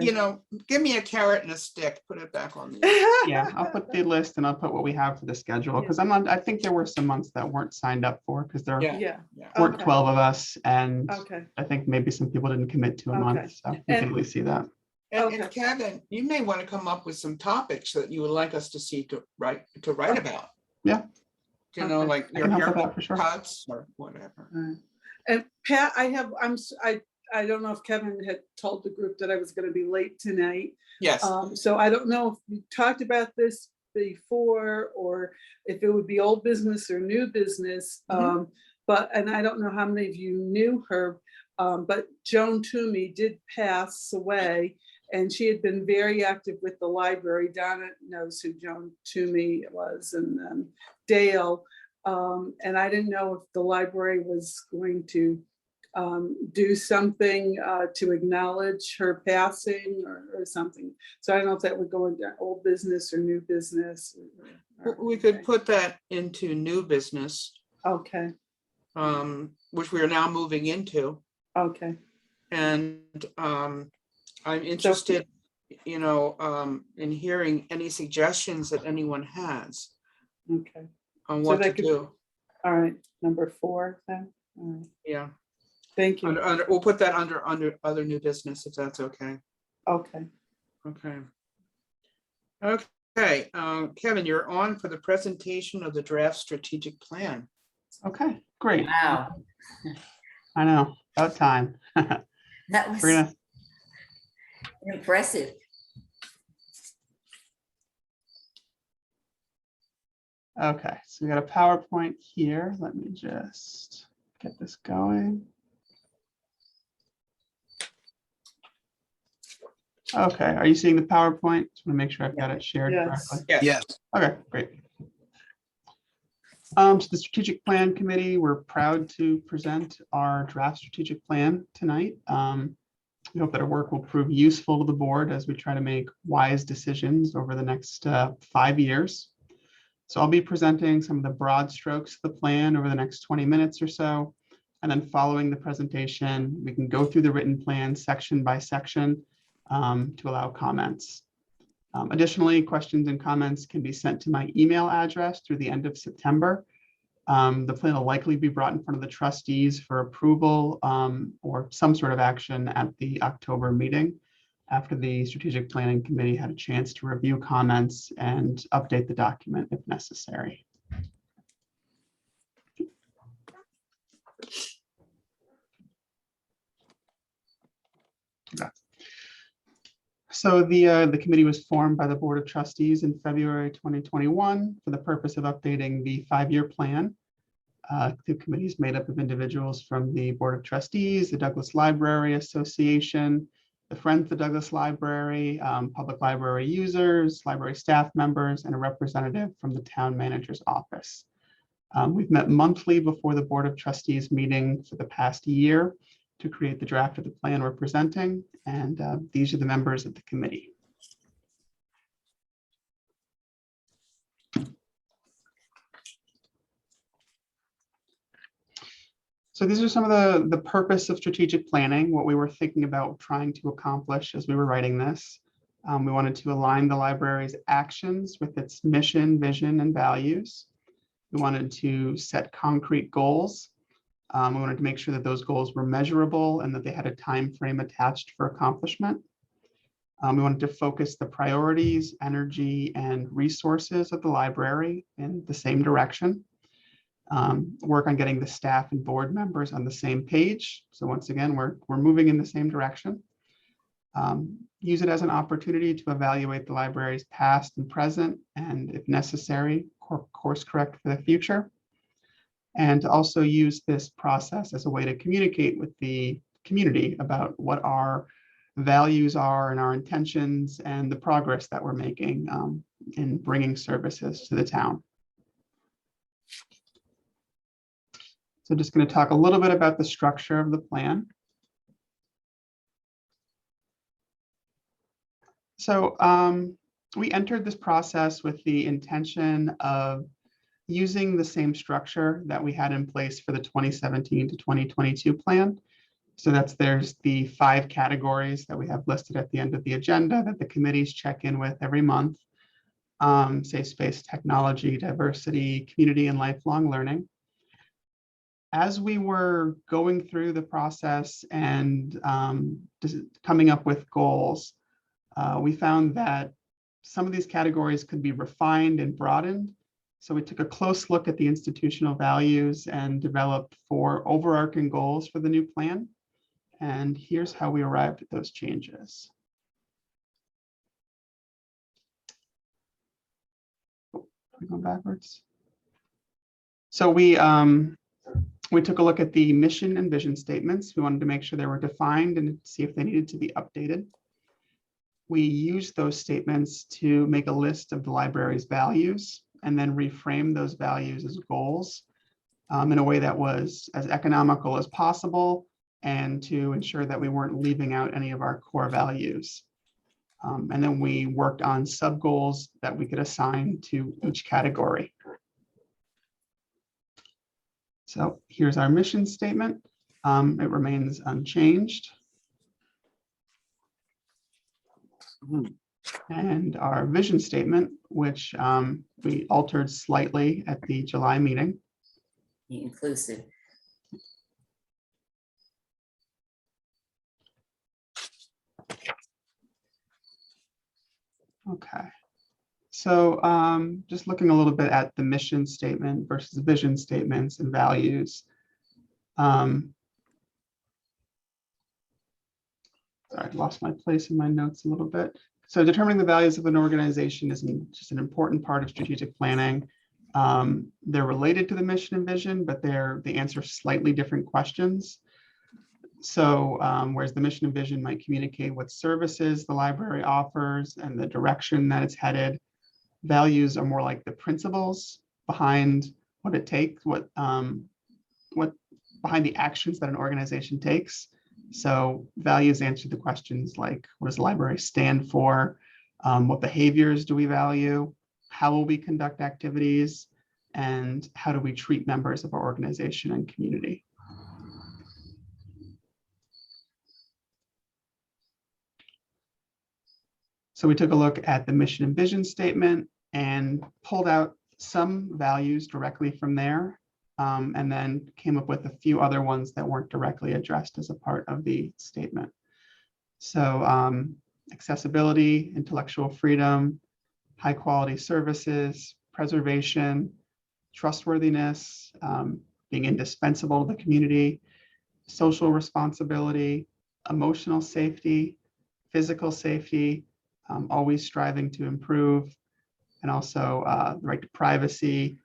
Speaker 1: give me a carrot and a stick, put it back on the.
Speaker 5: Yeah, I'll put the list and I'll put what we have for the schedule, because I think there were some months that weren't signed up for, because there weren't
Speaker 10: Okay.
Speaker 5: 12 of us, and
Speaker 10: Okay.
Speaker 5: I think maybe some people didn't commit to a month, so we can at least see that.
Speaker 1: And Kevin, you may want to come up with some topics that you would like us to see to write about.
Speaker 5: Yeah.
Speaker 1: Like
Speaker 5: I
Speaker 1: your
Speaker 5: can help with that
Speaker 1: haircut
Speaker 5: for sure.
Speaker 1: cuts or whatever.
Speaker 10: And Pat, I don't know if Kevin had told the group that I was going to be late tonight.
Speaker 1: Yes.
Speaker 10: So I don't know if we talked about this before, or if it would be old business or new business. And I don't know how many of you knew her, but Joan Toomey did pass away, and she had been very active with the library. Donna knows who Joan Toomey was, and Dale. And I didn't know if the library was going to do something to acknowledge her passing or something. So I don't know if that would go into old business or new business.
Speaker 1: We could put that into new business.
Speaker 10: Okay.
Speaker 1: Which we are now moving into.
Speaker 10: Okay.
Speaker 1: And I'm interested, in hearing any suggestions that anyone has.
Speaker 10: Okay.
Speaker 1: On what to do.
Speaker 10: All right, number 4 then. All right.
Speaker 1: Yeah.
Speaker 10: Thank you.
Speaker 1: We'll put that under other new business, if that's okay.
Speaker 10: Okay.
Speaker 1: Okay. Kevin, you're on for the presentation of the draft strategic plan.
Speaker 5: Okay, great.
Speaker 3: Wow.
Speaker 5: I know, about time.
Speaker 3: That was
Speaker 5: We're gonna
Speaker 3: impressive.
Speaker 5: Okay, so we got a PowerPoint here. Let me just get this going. Okay, are you seeing the PowerPoint? Just want to make sure I've got it shared correctly.
Speaker 4: Yes.
Speaker 5: Okay, great. So the Strategic Plan Committee, we're proud to present our draft strategic plan tonight. We hope that our work will prove useful to the board as we try to make wise decisions over the next 5 years. So I'll be presenting some of the broad strokes of the plan over the next 20 minutes or so. And then following the presentation, we can go through the written plan section by section. to allow comments. Additionally, questions and comments can be sent to my email address through the end of September. The plan will likely be brought in front of the trustees for approval or some sort of action at the October meeting, after the Strategic Planning Committee had a chance to review comments and update the document if necessary. Okay. So the committee was formed by the Board of Trustees in February 2021 for the purpose of updating the 5-year plan. The committee is made up of individuals from the Board of Trustees, the Douglas Library Association, the Friends of the Douglas Library, public library users, library staff members, and a representative from the town manager's office. We've met monthly before the Board of Trustees meeting for the past year to create the draft of the plan we're presenting, and these are the members of the committee. So these are some of the purpose of strategic planning, what we were thinking about trying to accomplish as we were writing this. We wanted to align the library's actions with its mission, vision, and values. We wanted to set concrete goals. We wanted to make sure that those goals were measurable and that they had a time frame attached for accomplishment. We wanted to focus the priorities, energy, and resources of the library in the same direction. Work on getting the staff and board members on the same page. So once again, we're moving in the same direction. Use it as an opportunity to evaluate the library's past and present, and if necessary, course correct for the future. And to also use this process as a way to communicate with the community about what our values are and our intentions and the progress that we're making in bringing services to the town. So just going to talk a little bit about the structure of the plan. So we entered this process with the intention of using the same structure that we had in place for the 2017 to 2022 plan. So there's the 5 categories that we have listed at the end of the agenda that the committees check in with every month. Safe space, technology, diversity, community, and lifelong learning. As we were going through the process and coming up with goals, we found that some of these categories could be refined and broadened. So we took a close look at the institutional values and developed 4 overarching goals for the new plan. And here's how we arrived at those changes. We go backwards. So we took a look at the mission and vision statements. We wanted to make sure they were defined and see if they needed to be updated. We used those statements to make a list of the library's values and then reframe those values as goals in a way that was as economical as possible and to ensure that we weren't leaving out any of our core values. And then we worked on sub-goals that we could assign to each category. So here's our mission statement. It remains unchanged. And our vision statement, which we altered slightly at the July meeting.
Speaker 3: Inclusive.
Speaker 5: Okay. So just looking a little bit at the mission statement versus the vision statements and values. Sorry, I lost my place in my notes a little bit. So determining the values of an organization is just an important part of strategic planning. They're related to the mission and vision, but they answer slightly different questions. So whereas the mission and vision might communicate what services the library offers and the direction that it's headed, values are more like the principles behind what it takes, what behind the actions that an organization takes. So values answer the questions like, what does the library stand for? What behaviors do we value? How will we conduct activities? And how do we treat members of our organization and community? So we took a look at the mission and vision statement and pulled out some values directly from there, and then came up with a few other ones that weren't directly addressed as a part of the statement. So accessibility, intellectual freedom, high quality services, preservation, trustworthiness, being indispensable to the community, social responsibility, emotional safety, physical safety, always striving to improve, and also the right to privacy,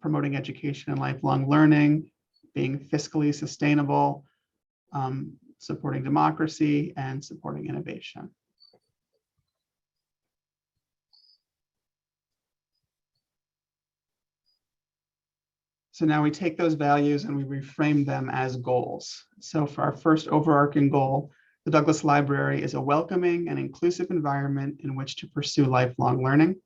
Speaker 5: promoting education and lifelong learning, being fiscally sustainable, supporting democracy, and supporting innovation. So now we take those values and we reframe them as goals. So for our first overarching goal, the Douglas Library is a welcoming and inclusive environment in which to pursue lifelong learning.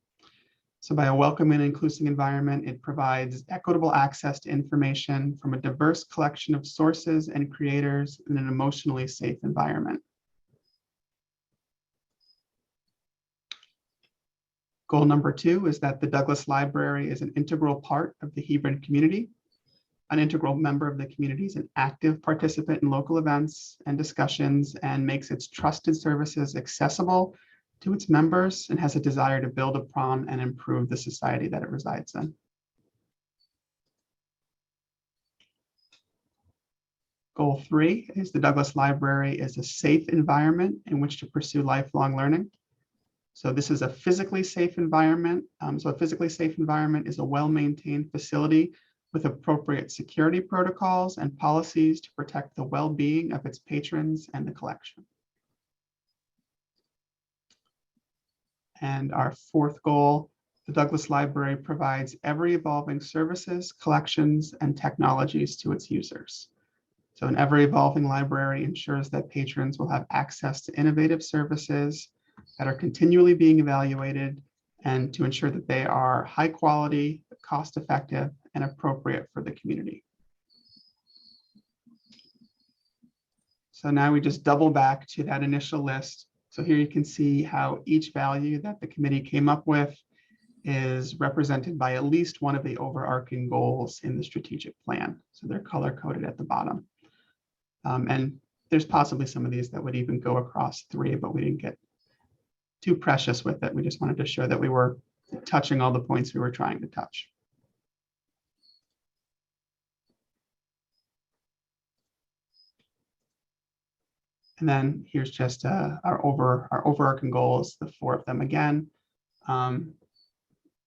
Speaker 5: So by a welcoming and inclusive environment, it provides equitable access to information from a diverse collection of sources and creators in an emotionally safe environment. Goal number 2 is that the Douglas Library is an integral part of the Hebron community. An integral member of the community is an active participant in local events and discussions and makes its trusted services accessible to its members and has a desire to build upon and improve the society that it resides in. Goal 3 is the Douglas Library is a safe environment in which to pursue lifelong learning. So this is a physically safe environment. So a physically safe environment is a well-maintained facility with appropriate security protocols and policies to protect the well-being of its patrons and the collection. And our 4th goal, the Douglas Library provides ever-evolving services, collections, and technologies to its users. So an ever-evolving library ensures that patrons will have access to innovative services that are continually being evaluated and to ensure that they are high quality, cost-effective, and appropriate for the community. So now we just double back to that initial list. So here you can see how each value that the committee came up with is represented by at least one of the overarching goals in the strategic plan. So they're color-coded at the bottom. And there's possibly some of these that would even go across 3, but we didn't get too precious with it. We just wanted to show that we were touching all the points we were trying to touch. And then here's just our overarching goals, the 4 of them again.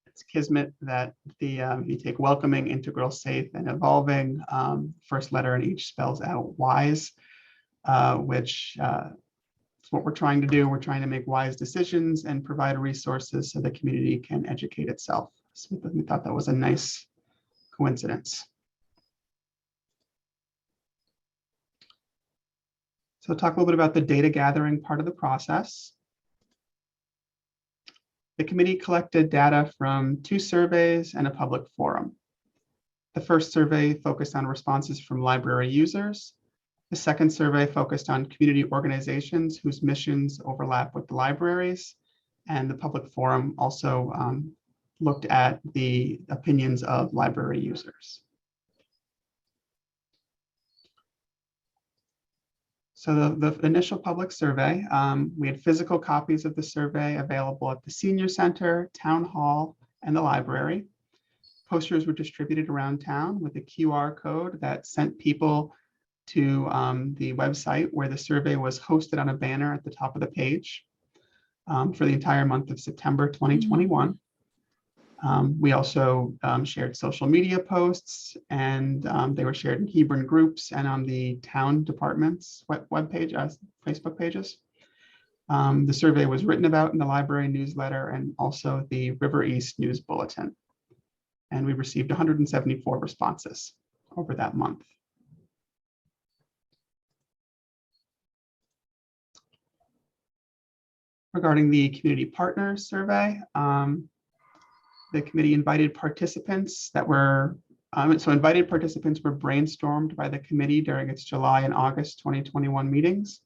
Speaker 5: It's kismet that you take welcoming, integral, safe, and evolving. First letter in each spells out wise, which is what we're trying to do. We're trying to make wise decisions and provide resources so the community can educate itself. So we thought that was a nice coincidence. So we'll talk a little bit about the data gathering part of the process. The committee collected data from 2 surveys and a public forum. The first survey focused on responses from library users. The second survey focused on community organizations whose missions overlap with the libraries. And the public forum also looked at the opinions of library users. So the initial public survey, we had physical copies of the survey available at the senior center, town hall, and the library. Posters were distributed around town with a QR code that sent people to the website where the survey was hosted on a banner at the top of the page for the entire month of September 2021. We also shared social media posts, and they were shared in Hebron groups and on the town department's webpage, Facebook pages. The survey was written about in the library newsletter and also the River East News Bulletin. And we received 174 responses over that month. Regarding the community partners survey, the committee invited participants that were, invited participants were brainstormed by the committee during its July and August 2021 meetings.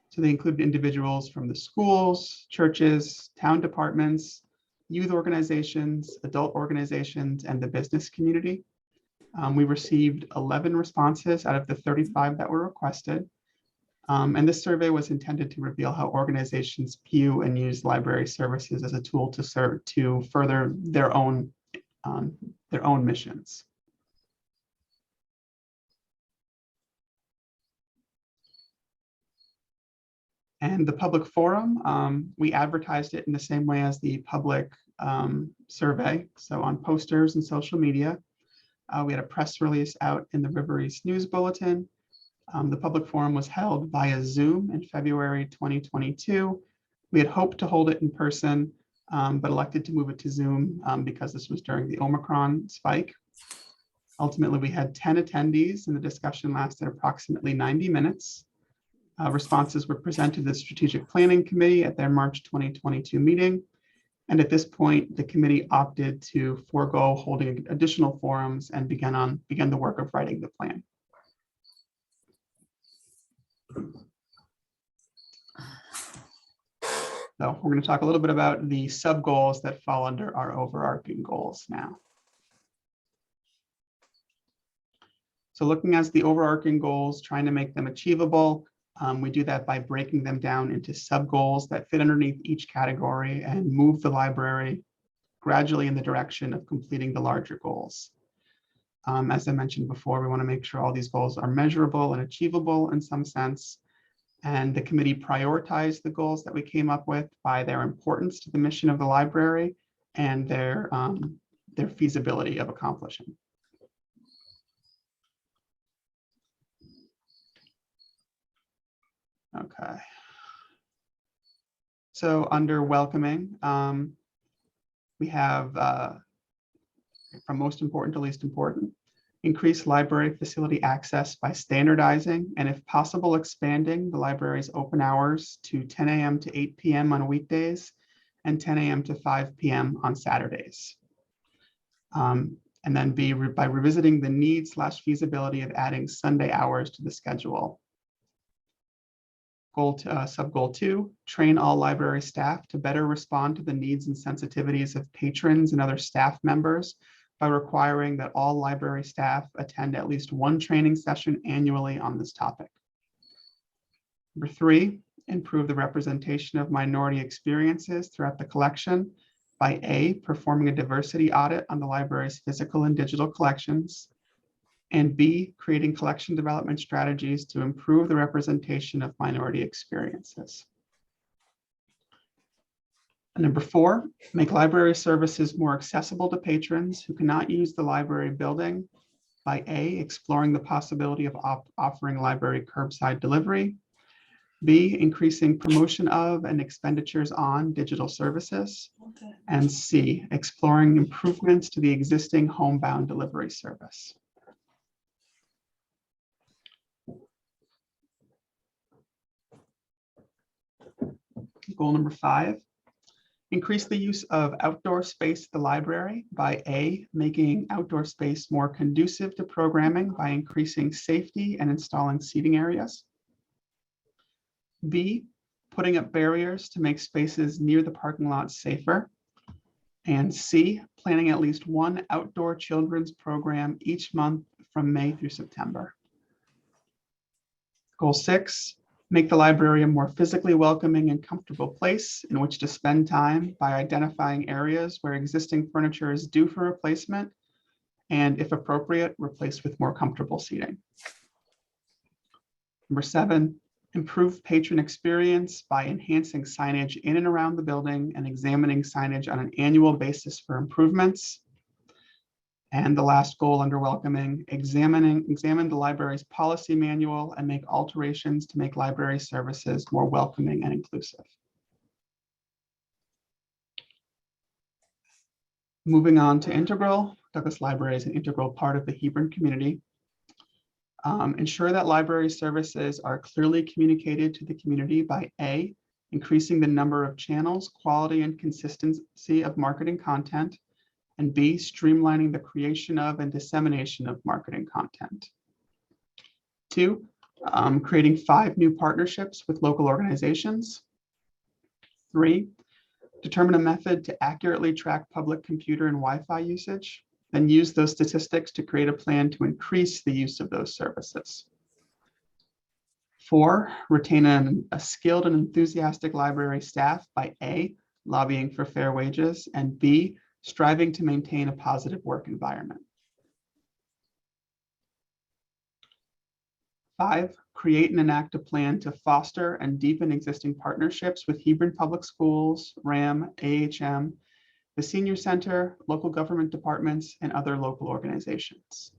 Speaker 5: So they included individuals from the schools, churches, town departments, youth organizations, adult organizations, and the business community. We received 11 responses out of the 35 that were requested. And this survey was intended to reveal how organizations view and use library services as a tool to further their own missions. And the public forum, we advertised it in the same way as the public survey. So on posters and social media, we had a press release out in the River East News Bulletin. The public forum was held via Zoom in February 2022. We had hoped to hold it in person, but elected to move it to Zoom because this was during the Omicron spike. Ultimately, we had 10 attendees and the discussion lasted approximately 90 minutes. Responses were presented to the Strategic Planning Committee at their March 2022 meeting. And at this point, the committee opted to forego holding additional forums and began the work of writing the plan. So we're going to talk a little bit about the sub goals that fall under our overarching goals now. So looking at the overarching goals, trying to make them achievable, we do that by breaking them down into sub goals that fit underneath each category and move the library gradually in the direction of completing the larger goals. As I mentioned before, we want to make sure all these goals are measurable and achievable in some sense. And the committee prioritized the goals that we came up with by their importance to the mission of the library and their feasibility of accomplishing. Okay. So under welcoming, we have from most important to least important, increase library facility access by standardizing and if possible expanding the library's open hours to 10 a.m. to 8 p.m. on weekdays and 10 a.m. to 5 p.m. on Saturdays. And then B, by revisiting the need/feasibility of adding Sunday hours to the schedule. Sub-goal 2, train all library staff to better respond to the needs and sensitivities of patrons and other staff members by requiring that all library staff attend at least one training session annually on this topic. Number 3, improve the representation of minority experiences throughout the collection by A, performing a diversity audit on the library's physical and digital collections, and B, creating collection development strategies to improve the representation of minority experiences. And number 4, make library services more accessible to patrons who cannot use the library building by A, exploring the possibility of offering library curbside delivery, B, increasing promotion of and expenditures on digital services, and C, exploring improvements to the existing homebound delivery service. Goal number 5, increase the use of outdoor space at the library by A, making outdoor space more conducive to programming by increasing safety and installing seating areas. B, putting up barriers to make spaces near the parking lot safer. And C, planning at least one outdoor children's program each month from May through September. Goal 6, make the library a more physically welcoming and comfortable place in which to spend time by identifying areas where existing furniture is due for replacement and, if appropriate, replaced with more comfortable seating. Number 7, improve patron experience by enhancing signage in and around the building and examining signage on an annual basis for improvements. And the last goal under welcoming, examine the library's policy manual and make alterations to make library services more welcoming and inclusive. Moving on to integral, Douglas Library is an integral part of the Hebron community. Ensure that library services are clearly communicated to the community by A, increasing the number of channels, quality, and consistency of marketing content, and B, streamlining the creation of and dissemination of marketing content. 2, Creating 5 new partnerships with local organizations. 3, determine a method to accurately track public computer and Wi-Fi usage, then use those statistics to create a plan to increase the use of those services. 4, retain a skilled and enthusiastic library staff by A, lobbying for fair wages, and B, striving to maintain a positive work environment. 5, create and enact a plan to foster and deepen existing partnerships with Hebron Public Schools, RAM, AHM, the Senior Center, local government departments, and other local organizations.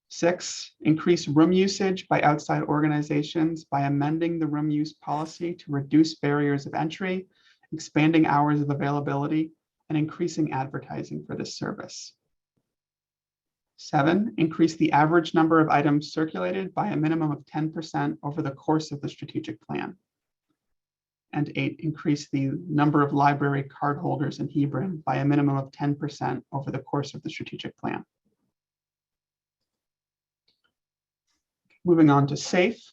Speaker 5: 6, increase room usage by outside organizations by amending the room use policy to reduce barriers of entry, expanding hours of availability, and increasing advertising for this service. 7, increase the average number of items circulated by a minimum of 10% over the course of the strategic plan. And 8, increase the number of library card holders in Hebron by a minimum of 10% over the course of the strategic plan. Moving on to safe.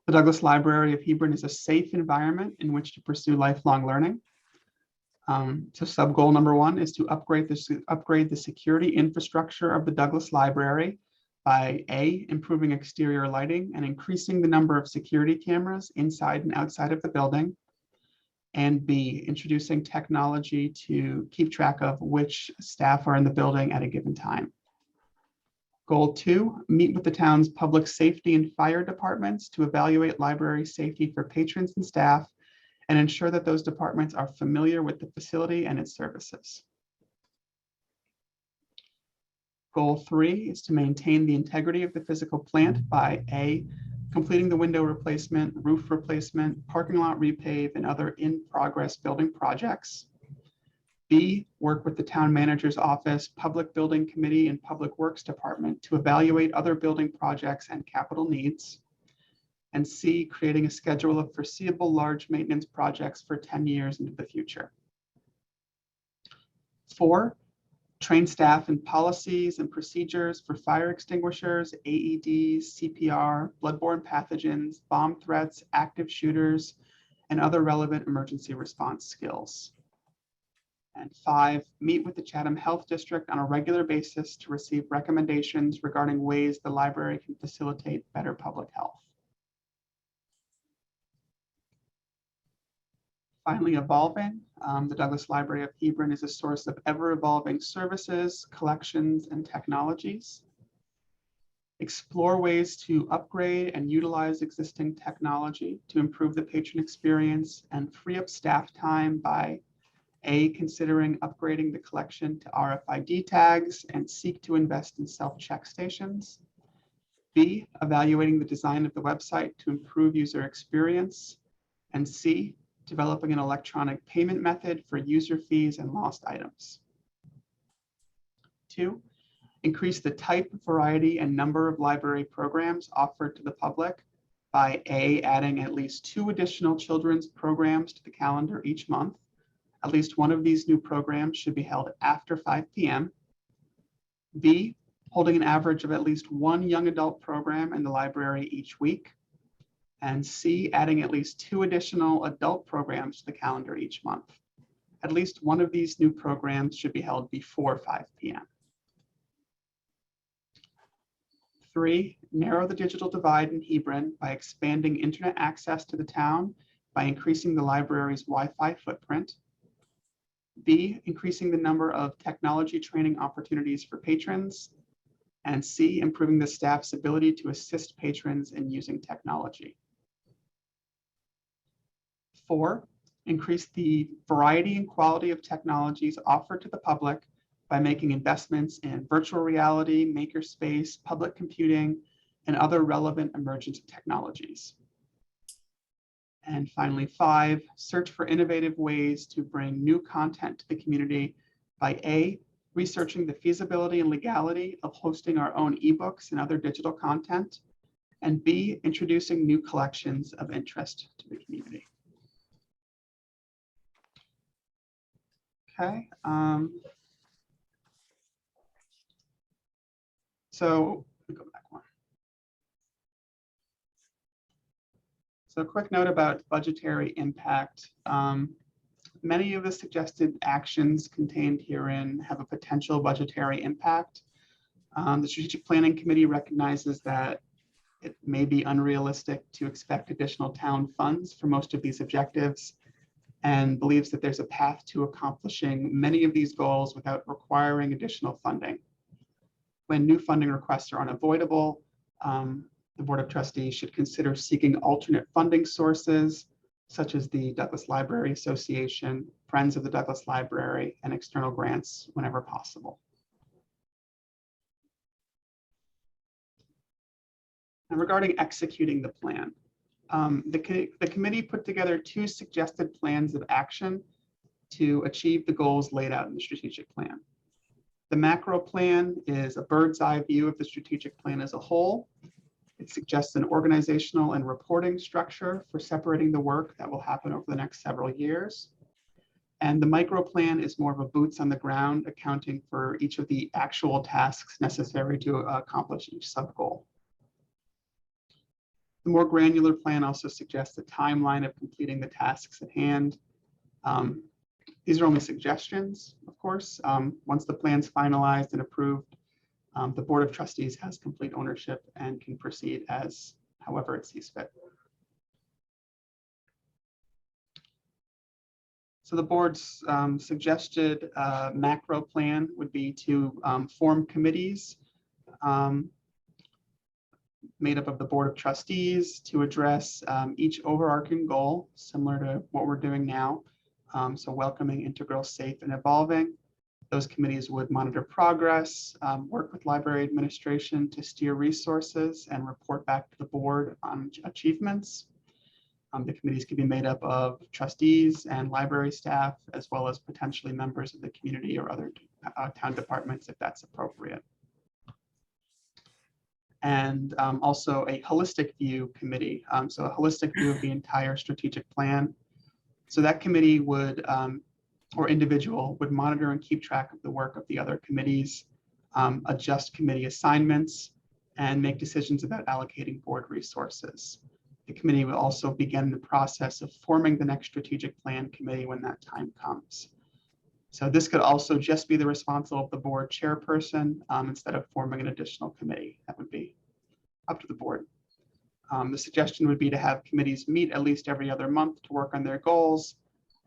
Speaker 5: The Douglas Library of Hebron is a safe environment in which to pursue lifelong learning. So sub-goal number 1 is to upgrade the security infrastructure of the Douglas Library by A, improving exterior lighting and increasing the number of security cameras inside and outside of the building, and B, introducing technology to keep track of which staff are in the building at a given time. Goal 2, meet with the town's public safety and fire departments to evaluate library safety for patrons and staff and ensure that those departments are familiar with the facility and its services. Goal 3 is to maintain the integrity of the physical plant by A, completing the window replacement, roof replacement, parking lot repave, and other in-progress building projects. B, work with the town manager's office, public building committee, and public works department to evaluate other building projects and capital needs. And C, creating a schedule of foreseeable large maintenance projects for 10 years into the future. 4, train staff in policies and procedures for fire extinguishers, AEDs, CPR, bloodborne pathogens, bomb threats, active shooters, and other relevant emergency response skills. And 5, meet with the Chatham Health District on a regular basis to receive recommendations regarding ways the library can facilitate better public health. Finally, evolving. The Douglas Library of Hebron is a source of ever-evolving services, collections, and technologies. Explore ways to upgrade and utilize existing technology to improve the patron experience and free up staff time by A, considering upgrading the collection to RFID tags and seek to invest in self-check stations. B, evaluating the design of the website to improve user experience. And C, developing an electronic payment method for user fees and lost items. 2, increase the type, variety, and number of library programs offered to the public by A, adding at least 2 additional children's programs to the calendar each month. At least one of these new programs should be held after 5 p.m. B, holding an average of at least 1 young adult program in the library each week. And C, adding at least 2 additional adult programs to the calendar each month. At least one of these new programs should be held before 5 p.m. 3, narrow the digital divide in Hebron by expanding internet access to the town by increasing the library's Wi-Fi footprint. B, increasing the number of technology training opportunities for patrons. And C, improving the staff's ability to assist patrons in using technology. 4, increase the variety and quality of technologies offered to the public by making investments in virtual reality, makerspace, public computing, and other relevant emergent technologies. And finally, 5, search for innovative ways to bring new content to the community by A, researching the feasibility and legality of hosting our own ebooks and other digital content, and B, introducing new collections of interest to the community. Okay. So let me go back one. So a quick note about budgetary impact. Many of the suggested actions contained herein have a potential budgetary impact. The Strategic Planning Committee recognizes that it may be unrealistic to expect additional town funds for most of these objectives, and believes that there's a path to accomplishing many of these goals without requiring additional funding. When new funding requests are unavoidable, the Board of Trustees should consider seeking alternate funding sources, such as the Douglas Library Association, Friends of the Douglas Library, and external grants whenever possible. And regarding executing the plan, the committee put together 2 suggested plans of action to achieve the goals laid out in the strategic plan. The macro plan is a bird's eye view of the strategic plan as a whole. It suggests an organizational and reporting structure for separating the work that will happen over the next several years. And the micro plan is more of a boots on the ground, accounting for each of the actual tasks necessary to accomplish each sub-goal. The more granular plan also suggests a timeline of completing the tasks at hand. These are only suggestions, of course. Once the plan's finalized and approved, the Board of Trustees has complete ownership and can proceed as however it sees fit. So the board's suggested macro plan would be to form committees made up of the Board of Trustees to address each overarching goal, similar to what we're doing now. So welcoming, integral, safe, and evolving. Those committees would monitor progress, work with library administration to steer resources, and report back to the board on achievements. The committees could be made up of trustees and library staff, as well as potentially members of the community or other town departments if that's appropriate. And also a holistic view committee. So a holistic view of the entire strategic plan. So that committee would, or individual would monitor and keep track of the work of the other committees, adjust committee assignments, and make decisions about allocating board resources. The committee will also begin the process of forming the next strategic plan committee when that time comes. So this could also just be the responsible of the board chairperson instead of forming an additional committee. That would be up to the board. The suggestion would be to have committees meet at least every other month to work on their goals,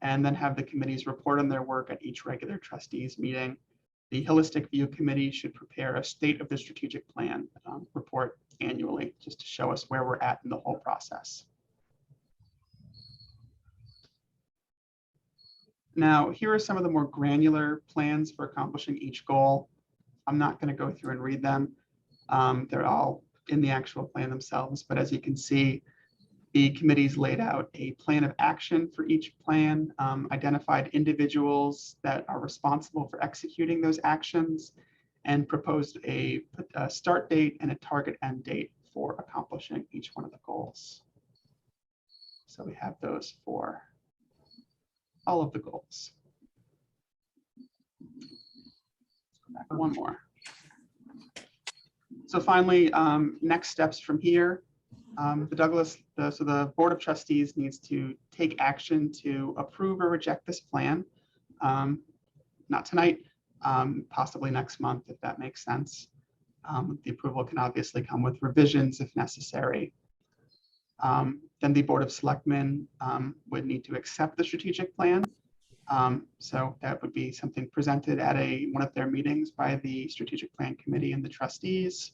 Speaker 5: and then have the committees report on their work at each regular trustees meeting. The Holistic View Committee should prepare a state of the strategic plan report annually, just to show us where we're at in the whole process. Now, here are some of the more granular plans for accomplishing each goal. I'm not going to go through and read them. They're all in the actual plan themselves, but as you can see, the committees laid out a plan of action for each plan, identified individuals that are responsible for executing those actions, and proposed a start date and a target end date for accomplishing each one of the goals. So we have those for all of the goals. Let's go back one more. So finally, next steps from here. The Board of Trustees needs to take action to approve or reject this plan. Not tonight, possibly next month, if that makes sense. The approval can obviously come with revisions if necessary. Then the Board of Selectmen would need to accept the strategic plan. So that would be something presented at one of their meetings by the Strategic Plan Committee and the trustees.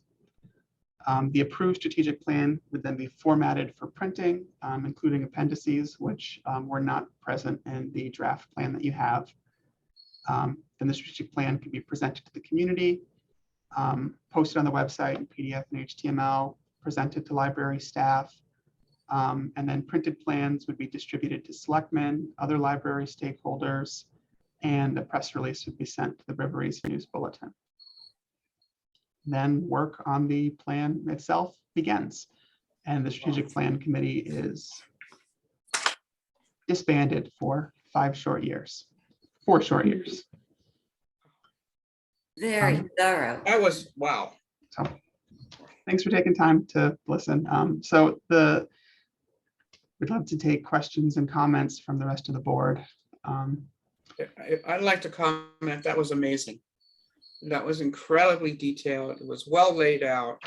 Speaker 5: The approved strategic plan would then be formatted for printing, including appendices, which were not present in the draft plan that you have. Then the strategic plan can be presented to the community, posted on the website in PDF and HTML, presented to library staff, and then printed plans would be distributed to selectmen, other library stakeholders, and a press release would be sent to the River East News Bulletin. Then work on the plan itself begins, and the strategic plan committee is disbanded for 4 short years.
Speaker 3: Very thorough.
Speaker 1: That was, wow.
Speaker 5: So thanks for taking time to listen. So the we'd love to take questions and comments from the rest of the board.
Speaker 1: I'd like to comment, that was amazing. That was incredibly detailed. It was well laid out.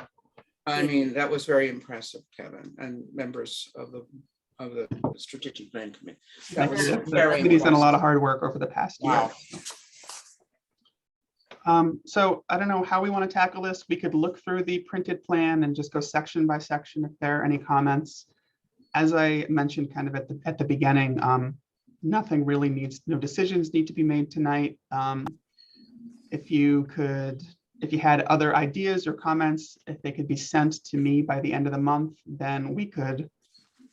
Speaker 1: I mean, that was very impressive, Kevin, and members of the strategic plan committee. That was
Speaker 5: The
Speaker 1: very
Speaker 5: committee's done a lot of
Speaker 1: impressive.
Speaker 5: hard work over the past year.
Speaker 1: Wow.
Speaker 5: So I don't know how we want to tackle this. We could look through the printed plan and just go section by section if there are any comments. As I mentioned kind of at the beginning, nothing really no decisions need to be made tonight. If you had other ideas or comments, if they could be sent to me by the end of the month, then we could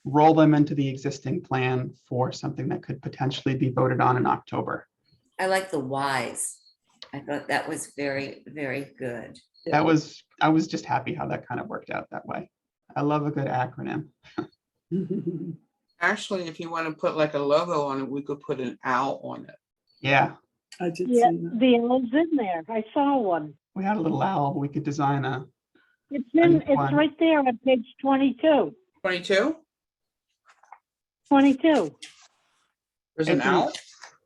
Speaker 5: roll them into the existing plan for something that could potentially be voted on in October.
Speaker 3: I like the whys. I thought that was very, very good.
Speaker 5: I was just happy how that kind of worked out that way. I love a good acronym.
Speaker 1: Actually, if you want to put like a logo on it, we could put an owl on it.
Speaker 5: Yeah,
Speaker 10: I did
Speaker 7: Yeah,
Speaker 10: see that.
Speaker 7: the owl's in there. I saw one.
Speaker 5: we had a little owl. We could design a.
Speaker 7: It's right there on page 22.
Speaker 1: 22?
Speaker 7: 22.
Speaker 1: There's an
Speaker 5: It's in-
Speaker 1: owl?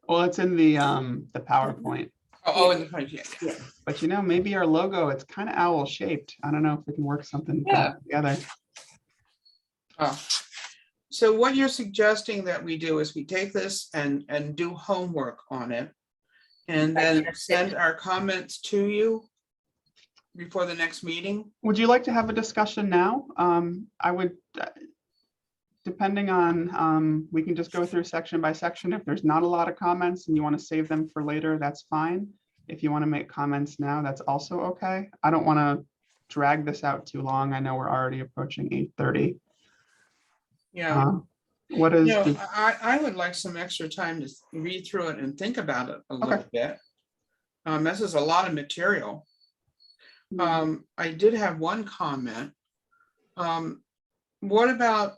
Speaker 5: Well, it's in the PowerPoint,
Speaker 1: Oh, in the 22. Yeah.
Speaker 5: but maybe our logo, it's kind of owl shaped. I don't know if we can work something
Speaker 1: Yeah.
Speaker 5: together.
Speaker 1: Oh. So what you're suggesting that we do is we take this and do homework on it and then send our comments to you before the next meeting?
Speaker 5: Would you like to have a discussion now? I would, depending on, we can just go through section by section. If there's not a lot of comments and you want to save them for later, that's fine. If you want to make comments now, that's also okay. I don't want to drag this out too long. I know we're already approaching 8:30.
Speaker 1: Yeah.
Speaker 5: What is,
Speaker 1: No,
Speaker 5: the-
Speaker 1: I would like some extra time to read through it and think about it a little bit. This is a lot of material. I did have one comment. What about,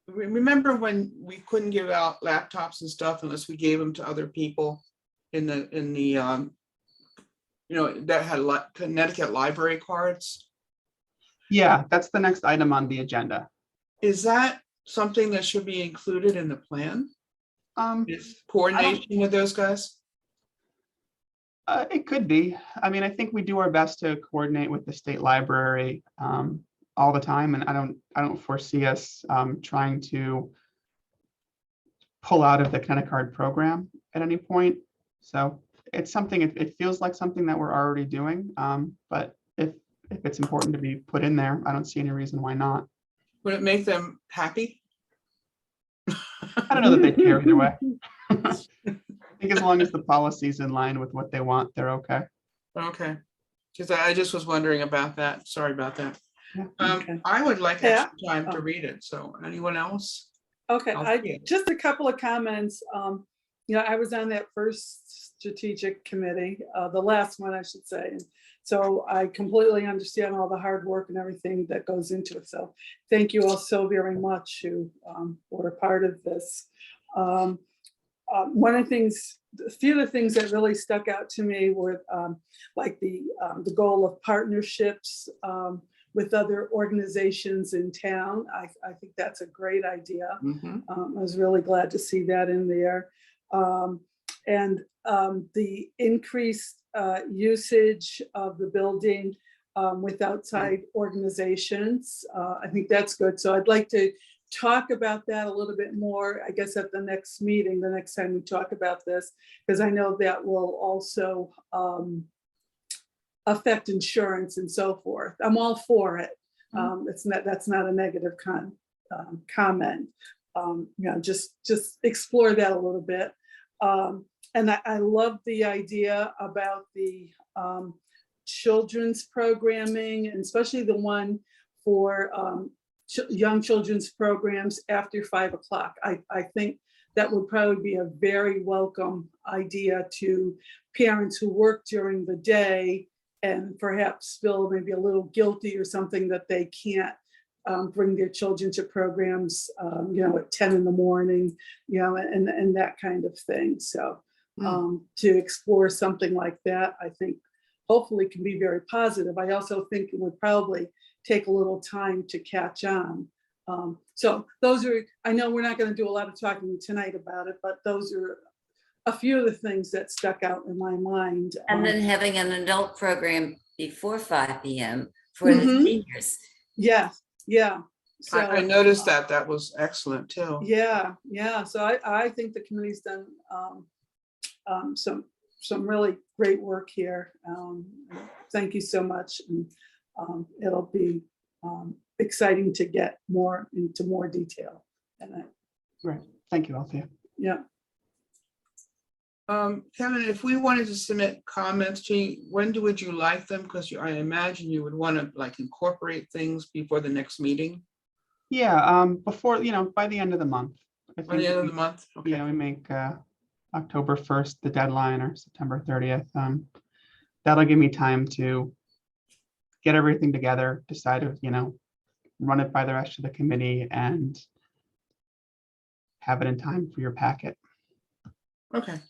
Speaker 1: remember when we couldn't give out laptops and stuff unless we gave them to other people in the that had Connecticut library cards?
Speaker 5: yeah, that's the next item on the agenda.
Speaker 1: Is that something that should be included in the plan? Is coordination with those guys?
Speaker 5: It could be. I mean, I think we do our best to coordinate with the state library all the time, and I don't foresee us trying to pull out of the Connecticut card program at any point. So it's something. It feels like something that we're already doing, but if it's important to be put in there, I don't see any reason why not.
Speaker 1: Would it make them happy?
Speaker 5: I don't know that they care either way. I think as long as the policy's in line with what they want, they're okay.
Speaker 1: Okay, because I just was wondering about that. Sorry about that.
Speaker 5: Yeah.
Speaker 10: Okay.
Speaker 1: I would like
Speaker 10: Yeah.
Speaker 1: extra time to read it. So anyone else?
Speaker 10: Okay,
Speaker 1: I'll see it.
Speaker 10: just a couple of comments. I was on that first strategic committee, the last one, I should say. And so I completely understand all the hard work and everything that goes into it. So thank you all so very much who were a part of this. One of the things, a few of the things that really stuck out to me were like the goal of partnerships with other organizations in town. I think that's a great idea.
Speaker 1: Mhm.
Speaker 10: I was really glad to see that in there. And the increased usage of the building with outside organizations. I think that's good. So I'd like to talk about that a little bit more, I guess, at the next meeting, the next time we talk about this, because I know that will also affect insurance and so forth. I'm all for it. That's not a negative comment. Just explore that a little bit. And I love the idea about the children's programming, and especially the one for young children's programs after 5 o'clock. I think that would probably be a very welcome idea to parents who work during the day and perhaps feel maybe a little guilty or something that they can't bring their children to programs, at 10 in the morning, and that kind of thing. So to explore something like that, I think hopefully can be very positive. I also think it would probably take a little time to catch on So those are, I know we're not going to do a lot of talking tonight about it, but those are a few of the things that stuck out in my mind.
Speaker 3: And then having an adult program before 5 p.m. for the
Speaker 10: Mhm.
Speaker 3: seniors.
Speaker 10: Yeah, yeah. So
Speaker 1: I noticed that. That was excellent too.
Speaker 10: Yeah, yeah. So I think the committee's done some really great work here. Thank you so much. And it'll be exciting to get more into more detail. And
Speaker 5: Right. Thank you, Althea.
Speaker 10: yeah.
Speaker 1: Kevin, if we wanted to submit comments to you, when would you like them? Because I imagine you would want to like incorporate things before the next meeting.
Speaker 5: Yeah, before, by the end of the month. I
Speaker 1: By the end of the
Speaker 5: we-
Speaker 1: month? Okay.
Speaker 5: Yeah, we make October 1st the deadline, or September 30th. That'll give me time to get everything together, decide if, run it by the rest of the committee and have it in time for your packet.
Speaker 1: Okay.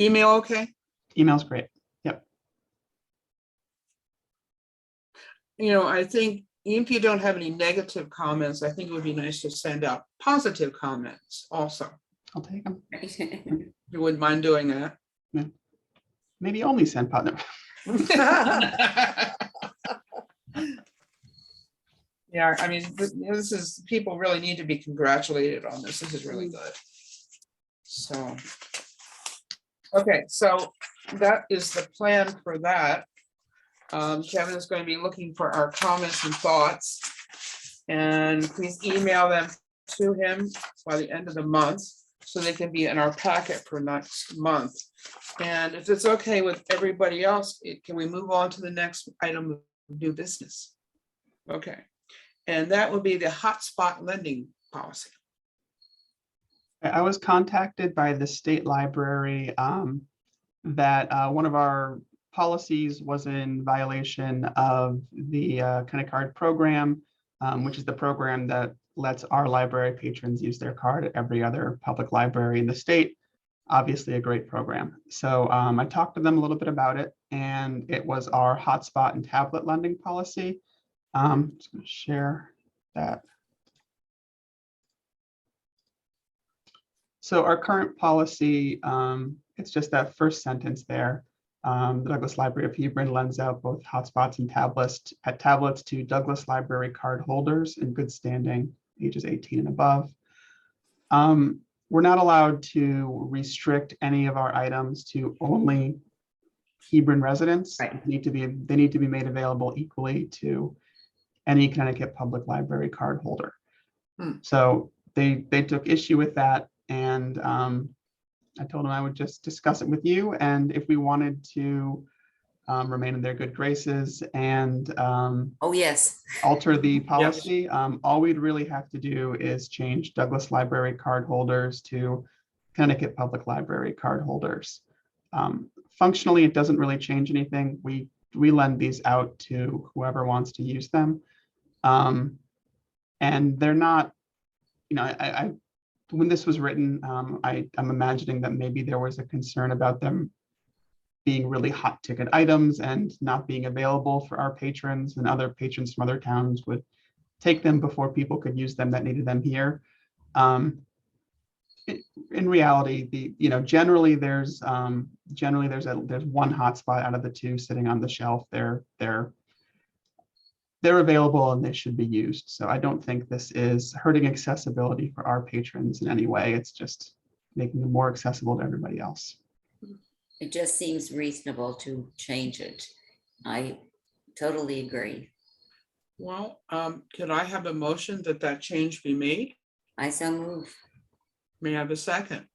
Speaker 1: Email, okay?
Speaker 5: Email's great. Yep.
Speaker 1: I think even if you don't have any negative comments, I think it would be nice to send out positive comments also.
Speaker 5: I'll take them.
Speaker 1: You wouldn't mind doing that?
Speaker 5: Maybe only send partner.
Speaker 1: Yeah, I mean, this is, people really need to be congratulated on this. This is really good. So. Okay, so that is the plan for that. Kevin is going to be looking for our comments and thoughts. And please email them to him by the end of the month, so they can be in our packet for next month. And if it's okay with everybody else, can we move on to the next item of new business? Okay, and that would be the hotspot lending policy.
Speaker 5: I was contacted by the state library that one of our policies was in violation of the Credit Card program, which is the program that lets our library patrons use their card at every other public library in the state. Obviously a great program. So I talked to them a little bit about it, and it was our hotspot and tablet lending policy. Just going to share that. So our current policy, it's just that first sentence there. The Douglas Library of Hebron lends out both hotspots and tablets to Douglas Library card holders in good standing, ages 18 and above. We're not allowed to restrict any of our items to only Hebron residents.
Speaker 3: Right.
Speaker 5: They need to be made available equally to any Connecticut Public Library card holder. So they took issue with that, and I told them I would just discuss it with you, and if we wanted to remain in their good graces and
Speaker 3: Oh, yes.
Speaker 5: alter the policy, all we'd really have to do is change Douglas Library card holders to Connecticut Public Library card holders. Functionally, it doesn't really change anything. We lend these out to whoever wants to use them. And they're not, when this was written, I'm imagining that maybe there was a concern about them being really hot ticket items and not being available for our patrons, and other patrons from other towns would take them before people could use them that needed them here. In reality, generally there's one hotspot out of the two sitting on the shelf. They're available and they should be used. So I don't think this is hurting accessibility for our patrons in any way. It's just making them more accessible to everybody else.
Speaker 3: It just seems reasonable to change it. I totally agree.
Speaker 1: Well, could I have a motion that change be made?
Speaker 3: I so move.
Speaker 1: May I have a second?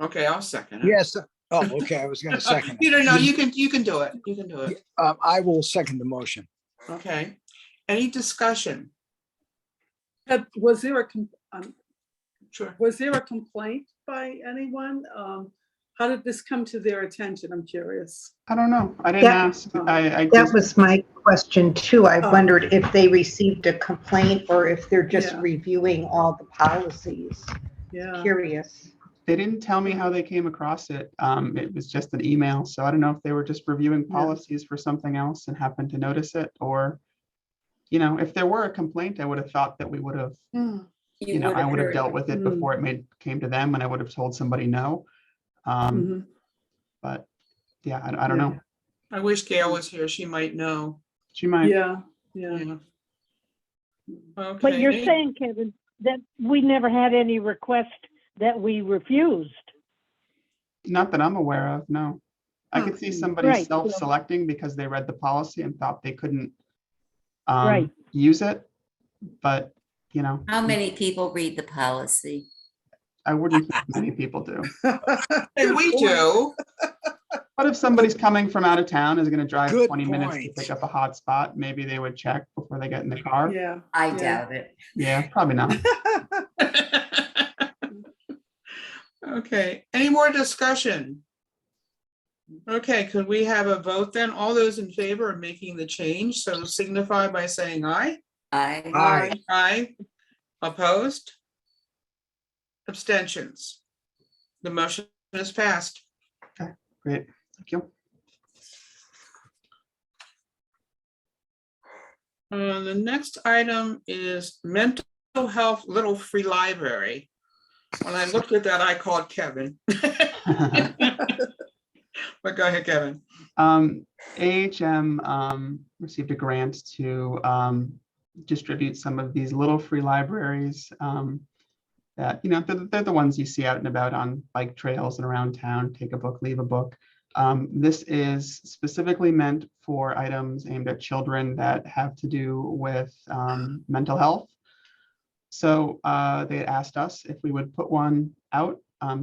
Speaker 1: Okay, I'll second it.
Speaker 4: Yes. Oh, okay. I was going to second.
Speaker 1: You don't know, you can do it. You can do it.
Speaker 4: I will second the motion.
Speaker 1: Okay. Any discussion?
Speaker 10: Was there a
Speaker 1: Sure.
Speaker 10: was there a complaint by anyone? How did this come to their attention? I'm curious.
Speaker 5: I don't know. I didn't
Speaker 6: That-
Speaker 5: ask. I
Speaker 6: That
Speaker 5: just,
Speaker 6: was my question too. I
Speaker 10: Oh.
Speaker 6: wondered if they received a complaint or if they're just
Speaker 10: Yeah.
Speaker 6: reviewing all the policies.
Speaker 10: Yeah.
Speaker 6: Curious.
Speaker 5: they didn't tell me how they came across it. It was just an email. So I don't know if they were just reviewing
Speaker 10: Yeah.
Speaker 5: policies for something else and happened to notice it, or you know, if there were a complaint, I would have thought that we would have, you know, I would have dealt with it before it came to them, and I would have told somebody no. But yeah, I don't know.
Speaker 1: I wish Gail was here. She might know.
Speaker 5: She might.
Speaker 10: Yeah.
Speaker 1: Yeah.
Speaker 7: But
Speaker 1: Okay.
Speaker 7: you're saying, Kevin, that we never had any request that we refused.
Speaker 5: Not that I'm aware of, no. I could see somebody
Speaker 7: Right.
Speaker 5: self-selecting because they read the policy and thought they couldn't
Speaker 7: Right.
Speaker 5: use it, but you know.
Speaker 3: How many people read the policy?
Speaker 5: I wouldn't think many people do.
Speaker 1: And we do.
Speaker 5: But if somebody's coming from out of town, is going to drive
Speaker 4: Good
Speaker 5: 20 minutes to
Speaker 4: point.
Speaker 5: pick up a hot spot, maybe they would check before they get in the car.
Speaker 10: Yeah.
Speaker 3: I
Speaker 10: Yeah.
Speaker 3: doubt it.
Speaker 5: Yeah, probably not.
Speaker 1: Okay, any more discussion? Okay, could we have a vote then? All those in favor of making the change, so signify by saying aye.
Speaker 3: I,
Speaker 1: Aye. Opposed? Abstentions? The motion is passed.
Speaker 5: Great, thank you.
Speaker 1: The next item is mental health Little Free Library. When I looked at that, I called Kevin. But go ahead, Kevin.
Speaker 5: AHM received a grant to distribute some of these little free libraries that, you know, they're the ones you see out and about on bike trails and around town. Take a book, leave a book. This is specifically meant for items aimed at children that have to do with mental health. So they had asked us if we would put one out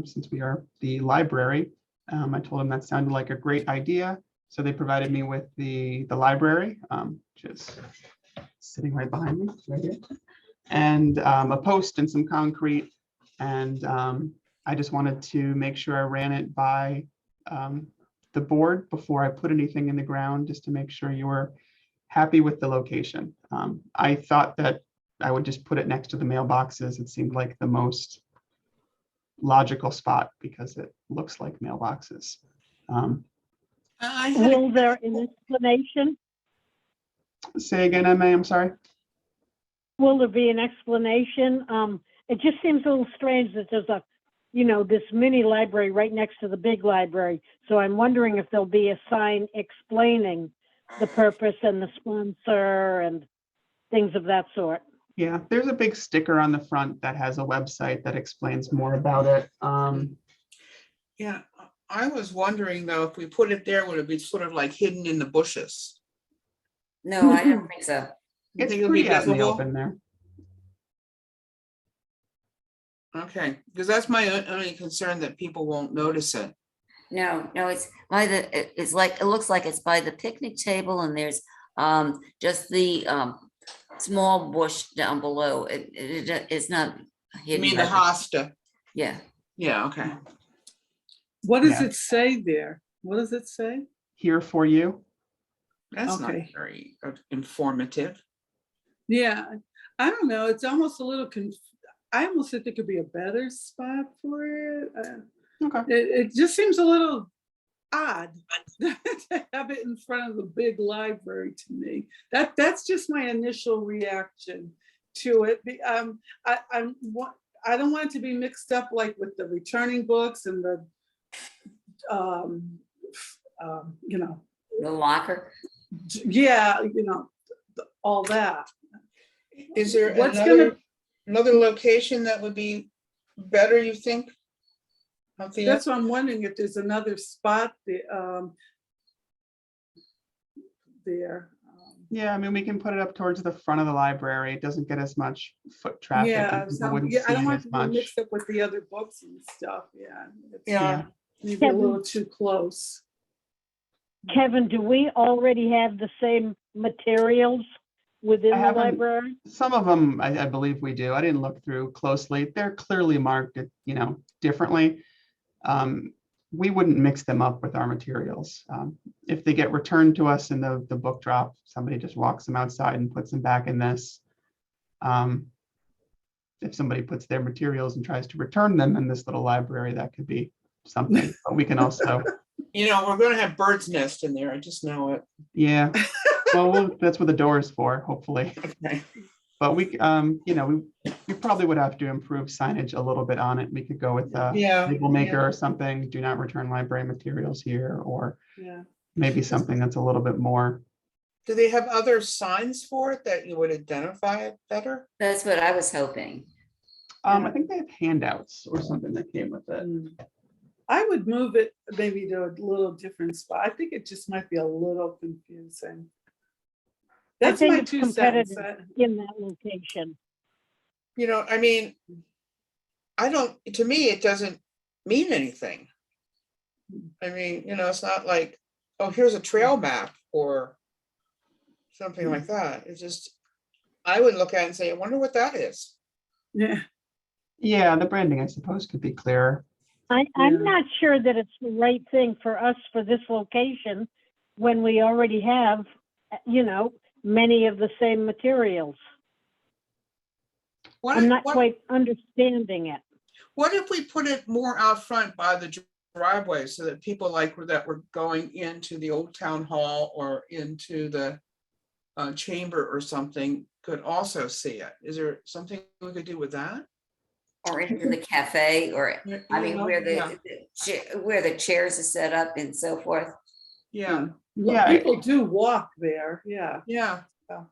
Speaker 5: since we are the library. I told them that sounded like a great idea. So they provided me with the library, which is sitting right behind me, right here, and a post and some concrete. And I just wanted to make sure I ran it by the board before I put anything in the ground, just to make sure you were happy with the location. I thought that I would just put it next to the mailboxes. It seemed like the most logical spot because it looks like mailboxes.
Speaker 7: Will there an explanation?
Speaker 5: Say again, Emma, I'm sorry.
Speaker 7: Will there be an explanation? It just seems a little strange that there's this mini library right next to the big library. So I'm wondering if there'll be a sign explaining the purpose and the sponsor and things of that sort.
Speaker 5: Yeah, there's a big sticker on the front that has a website that explains more about it.
Speaker 1: Yeah, I was wondering though, if we put it there, would it be sort of like hidden in the bushes?
Speaker 3: no, I don't think so.
Speaker 1: You
Speaker 5: It's
Speaker 1: think it'll be
Speaker 5: pretty out in the
Speaker 1: visible?
Speaker 5: open there.
Speaker 1: Okay, because that's my only concern, that people won't notice it.
Speaker 3: No, it's by it's like, it looks like it's by the picnic table, and there's just the small bush down below. It's not
Speaker 1: You
Speaker 3: hidden.
Speaker 1: mean the hosta?
Speaker 3: Yeah.
Speaker 1: Yeah, okay.
Speaker 10: What does
Speaker 5: Yeah.
Speaker 10: it say there? What does it say?
Speaker 5: Here for you.
Speaker 1: That's not
Speaker 10: Okay.
Speaker 1: very informative.
Speaker 10: Yeah, I don't know. It's almost a little I almost think it could be a better spot for it.
Speaker 5: Okay.
Speaker 10: It just seems a little odd to have it in front of the big library to me. That's just my initial reaction to it. I don't want it to be mixed up like with the returning books and the
Speaker 3: The locker.
Speaker 10: yeah, all that.
Speaker 1: Is there
Speaker 10: What's
Speaker 1: another location that would be better, you think? Althea?
Speaker 10: That's what I'm wondering, if there's another spot there.
Speaker 5: Yeah, I mean, we can put it up towards the front of the library. It doesn't get as much foot traffic.
Speaker 10: Yeah,
Speaker 5: and people wouldn't
Speaker 10: I
Speaker 5: see
Speaker 10: don't
Speaker 5: it
Speaker 10: want
Speaker 5: as
Speaker 10: it to be
Speaker 5: much.
Speaker 10: mixed up with the other books and stuff, yeah. It's
Speaker 1: Yeah.
Speaker 10: maybe a little too close.
Speaker 7: Kevin, do we already have the same materials within
Speaker 5: I
Speaker 7: the
Speaker 5: haven't-
Speaker 7: library?
Speaker 5: Some of them, I believe we do. I didn't look through closely. They're clearly marked, differently. We wouldn't mix them up with our materials. If they get returned to us in the book drop, somebody just walks them outside and puts them back in this. If somebody puts their materials and tries to return them in this little library, that could be something. But we can also,
Speaker 1: We're gonna have bird's nest in there, I just know it.
Speaker 5: yeah. Well, that's what the door is for, hopefully.
Speaker 1: Okay.
Speaker 5: But we, we probably would have to improve signage a little bit on it. We could go with a
Speaker 1: Yeah,
Speaker 5: label maker or something, do not return library materials here, or
Speaker 10: Yeah.
Speaker 5: maybe something that's a little bit more.
Speaker 1: Do they have other signs for it that you would identify it better?
Speaker 3: That's what I was hoping.
Speaker 5: I think they have handouts or something that came with it.
Speaker 10: I would move it maybe to a little different spot. I think it just might be a little confusing.
Speaker 7: I
Speaker 10: That's
Speaker 7: think
Speaker 10: my
Speaker 7: it's
Speaker 10: 2 cents.
Speaker 7: competitive in that location.
Speaker 1: You know, I mean, to me, it doesn't mean anything. I mean, it's not like, oh, here's a trail map or something like that. It's just, I would look at it and say, I wonder what that is.
Speaker 10: Yeah.
Speaker 5: Yeah, the branding, I suppose, could be clearer.
Speaker 7: I'm not sure that it's the right thing for us for this location when we already have, many of the same materials. I'm not quite understanding it.
Speaker 1: What if we put it more out front by the driveway so that people that were going into the old town hall or into the chamber or something could also see it? Is there something we could do with that?
Speaker 3: Or into the cafe, or I mean, where the chairs are set up and so forth.
Speaker 1: Yeah.
Speaker 10: Yeah, people do walk there. Yeah.
Speaker 1: Yeah. And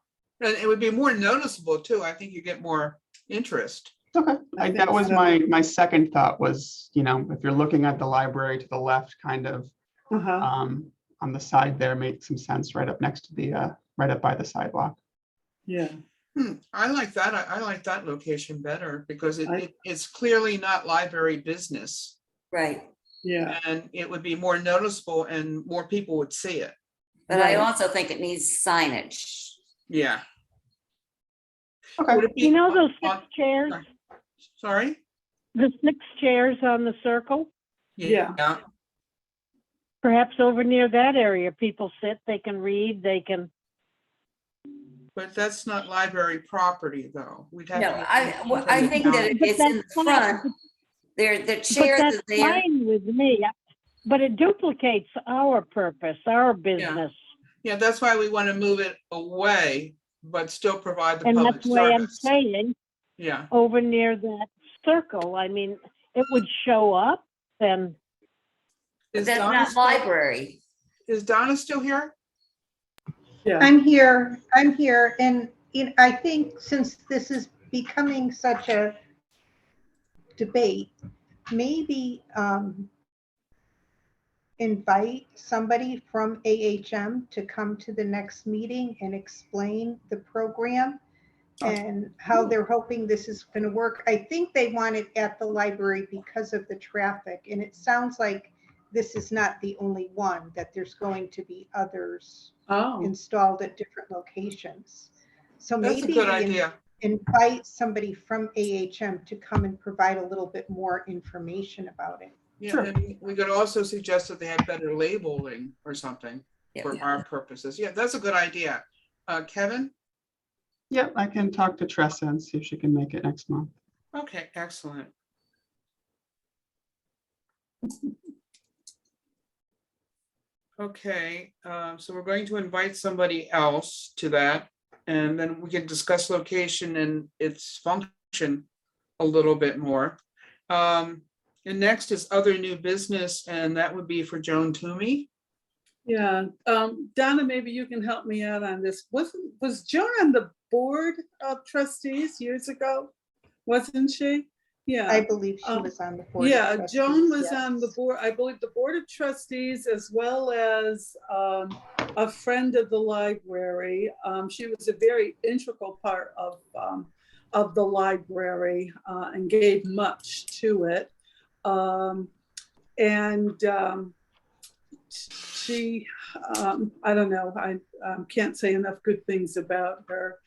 Speaker 1: it would be more noticeable too. I think you get more interest.
Speaker 5: Okay,
Speaker 10: I
Speaker 5: that
Speaker 10: think
Speaker 5: was
Speaker 10: so.
Speaker 5: my second thought was, if you're looking at the library to the left, kind of on the side there, makes some sense right up next to the right up by the sidewalk.
Speaker 10: Yeah.
Speaker 1: I like that. I like that location better because it's clearly not library business.
Speaker 3: Right.
Speaker 10: Yeah.
Speaker 1: And it would be more noticeable and more people would see it.
Speaker 3: But I also think it needs signage.
Speaker 1: Yeah.
Speaker 5: Okay.
Speaker 1: Would it be
Speaker 7: Those 6 chairs,
Speaker 1: Sorry?
Speaker 7: the 6 chairs on the circle,
Speaker 10: Yeah.
Speaker 7: perhaps over near that area, people sit, they can read, they can.
Speaker 1: But that's not library property though. We'd have.
Speaker 3: No,
Speaker 1: to
Speaker 3: I think that it's in the front. The chairs
Speaker 7: But that's
Speaker 3: are there.
Speaker 7: fine with me, but it duplicates our purpose, our business.
Speaker 1: Yeah, that's why we want to move it away, but still provide the
Speaker 7: And
Speaker 1: public
Speaker 7: that's why I'm
Speaker 1: service.
Speaker 7: saying
Speaker 1: Yeah.
Speaker 7: over near that circle, I mean, it would show up then.
Speaker 1: Is
Speaker 3: That's
Speaker 1: Donna
Speaker 3: not
Speaker 1: still-
Speaker 3: library.
Speaker 1: Is Donna still here?
Speaker 10: Yeah.
Speaker 6: I'm here, and I think since this is becoming such a debate, maybe invite somebody from AHM to come to the next meeting and explain the program and how they're hoping this is going to work. I think they want it at the library because of the traffic, and it sounds like this is not the only one, that there's going to be others installed at different locations. So
Speaker 1: That's a
Speaker 6: maybe
Speaker 1: good idea.
Speaker 6: invite somebody from AHM to come and provide a little bit more information about it.
Speaker 1: Yeah, and we could also suggest that they have better labeling or something for our purposes. Yeah, that's a good idea. Kevin?
Speaker 5: Yep, I can talk to Tressa and see if she can make it next month.
Speaker 1: Okay, excellent. Okay, so we're going to invite somebody else to that, and then we can discuss location and its function a little bit more. And next is other new business, and that would be for Joan Toomey.
Speaker 10: Yeah. Donna, maybe you can help me out on this. Was Joan on the board of trustees years ago? Wasn't she? Yeah.
Speaker 6: I believe she was on the board. of
Speaker 10: Yeah,
Speaker 6: trustees,
Speaker 10: Joan was
Speaker 6: yes.
Speaker 10: on the board, I believe the board of trustees, as well as a friend of the library. She was a very integral part of the library and gave much to it. She, I don't know, I can't say enough good things about her.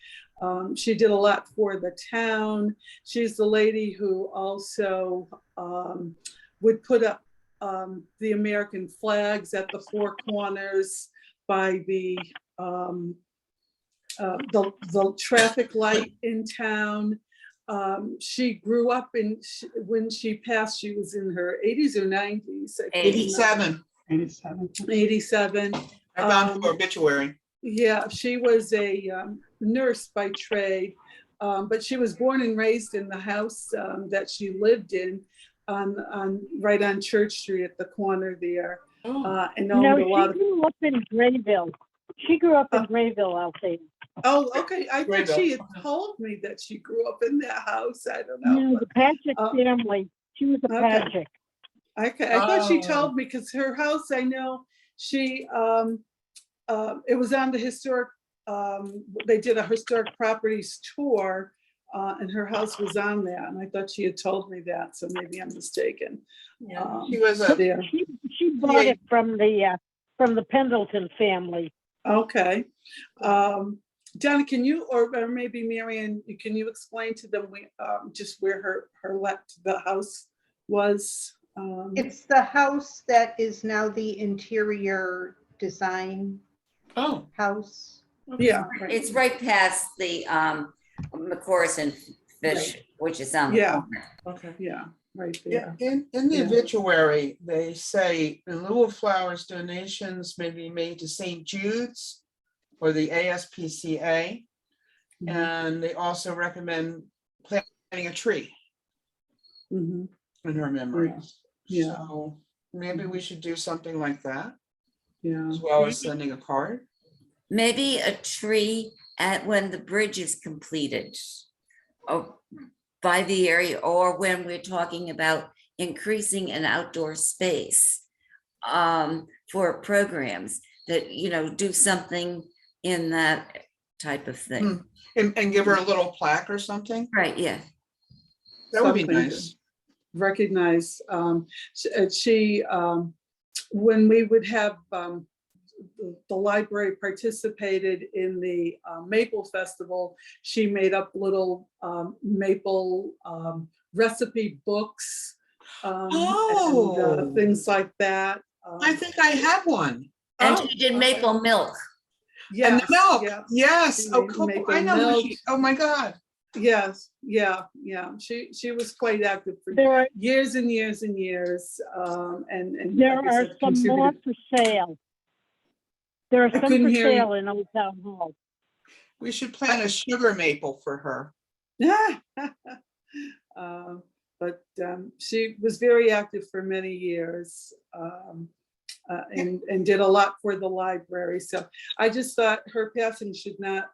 Speaker 10: She did a lot for the town. She's the lady who also would put up the American flags at the four corners by the traffic light in town. She grew up when she passed, she was in her 80s or 90s.
Speaker 1: 87.
Speaker 10: 87.
Speaker 1: I found her obituary.
Speaker 10: Yeah, she was a nurse by trade, but she was born and raised in the house that she lived in right on Church Street at the corner there, and
Speaker 7: No,
Speaker 10: owned a
Speaker 7: she
Speaker 10: lot of.
Speaker 7: grew up in Grayville. She grew up in Grayville, I'll say.
Speaker 10: Oh, okay. I thought
Speaker 1: Grayville.
Speaker 10: she had told me that she grew up in that house. I don't know.
Speaker 7: No, the Patrick
Speaker 10: Uh,
Speaker 7: family. She was a
Speaker 10: okay.
Speaker 7: Patrick.
Speaker 10: I thought she
Speaker 1: Oh.
Speaker 10: told me because her house, I know she, it was on the historic, they did a historic properties tour, and her house was on that, and I thought she had told me that, so maybe I'm mistaken.
Speaker 1: She was a,
Speaker 10: There.
Speaker 7: She bought it from the Pendleton family.
Speaker 10: Okay. Donna, can you, or maybe Marion, can you explain to them just where the house was?
Speaker 6: It's the house that is now the interior design
Speaker 1: oh,
Speaker 6: house.
Speaker 10: Yeah.
Speaker 3: It's right past the McCorson Fish, which is on the
Speaker 10: Yeah.
Speaker 3: corner.
Speaker 1: okay.
Speaker 10: Yeah, right
Speaker 1: Yeah,
Speaker 10: there.
Speaker 1: in the
Speaker 10: Yeah.
Speaker 1: obituary, they say in lieu of flowers, donations may be made to St. Jude's or the ASPCA.
Speaker 10: Mhm.
Speaker 1: And they also recommend planting a tree
Speaker 10: Mhm.
Speaker 1: in her memory.
Speaker 10: Yeah.
Speaker 1: So maybe we should do something like that,
Speaker 10: Yeah.
Speaker 1: as well as sending a card.
Speaker 3: Maybe a tree when the bridge is completed. Or by the area, or when we're talking about increasing an outdoor space for programs that, do something in that type of thing.
Speaker 1: And give her a little plaque or something.
Speaker 3: Right, yeah.
Speaker 1: That would be
Speaker 10: Something to
Speaker 1: nice.
Speaker 10: recognize. She when we would have the library participated in the Maple Festival, she made up little maple recipe books and things like that.
Speaker 1: I think I have one.
Speaker 3: And
Speaker 10: Oh,
Speaker 3: she did
Speaker 10: okay.
Speaker 3: maple milk.
Speaker 1: And the milk,
Speaker 10: yeah.
Speaker 1: yes.
Speaker 10: She
Speaker 1: Oh,
Speaker 10: made
Speaker 1: Coco,
Speaker 10: maple
Speaker 1: I know who
Speaker 10: milk.
Speaker 1: she, oh my God.
Speaker 10: Yes, yeah. She was quite active for
Speaker 7: There are
Speaker 10: years and years and years. And
Speaker 7: there
Speaker 10: like I
Speaker 7: are
Speaker 10: said,
Speaker 7: some more
Speaker 10: contributed.
Speaker 7: for sale. There are
Speaker 10: I
Speaker 7: some
Speaker 10: couldn't
Speaker 7: for
Speaker 10: hear you.
Speaker 7: sale in Old Town Hall.
Speaker 1: We should plant a sugar maple for her.
Speaker 10: But she was very active for many years and did a lot for the library. So I just thought her passing should not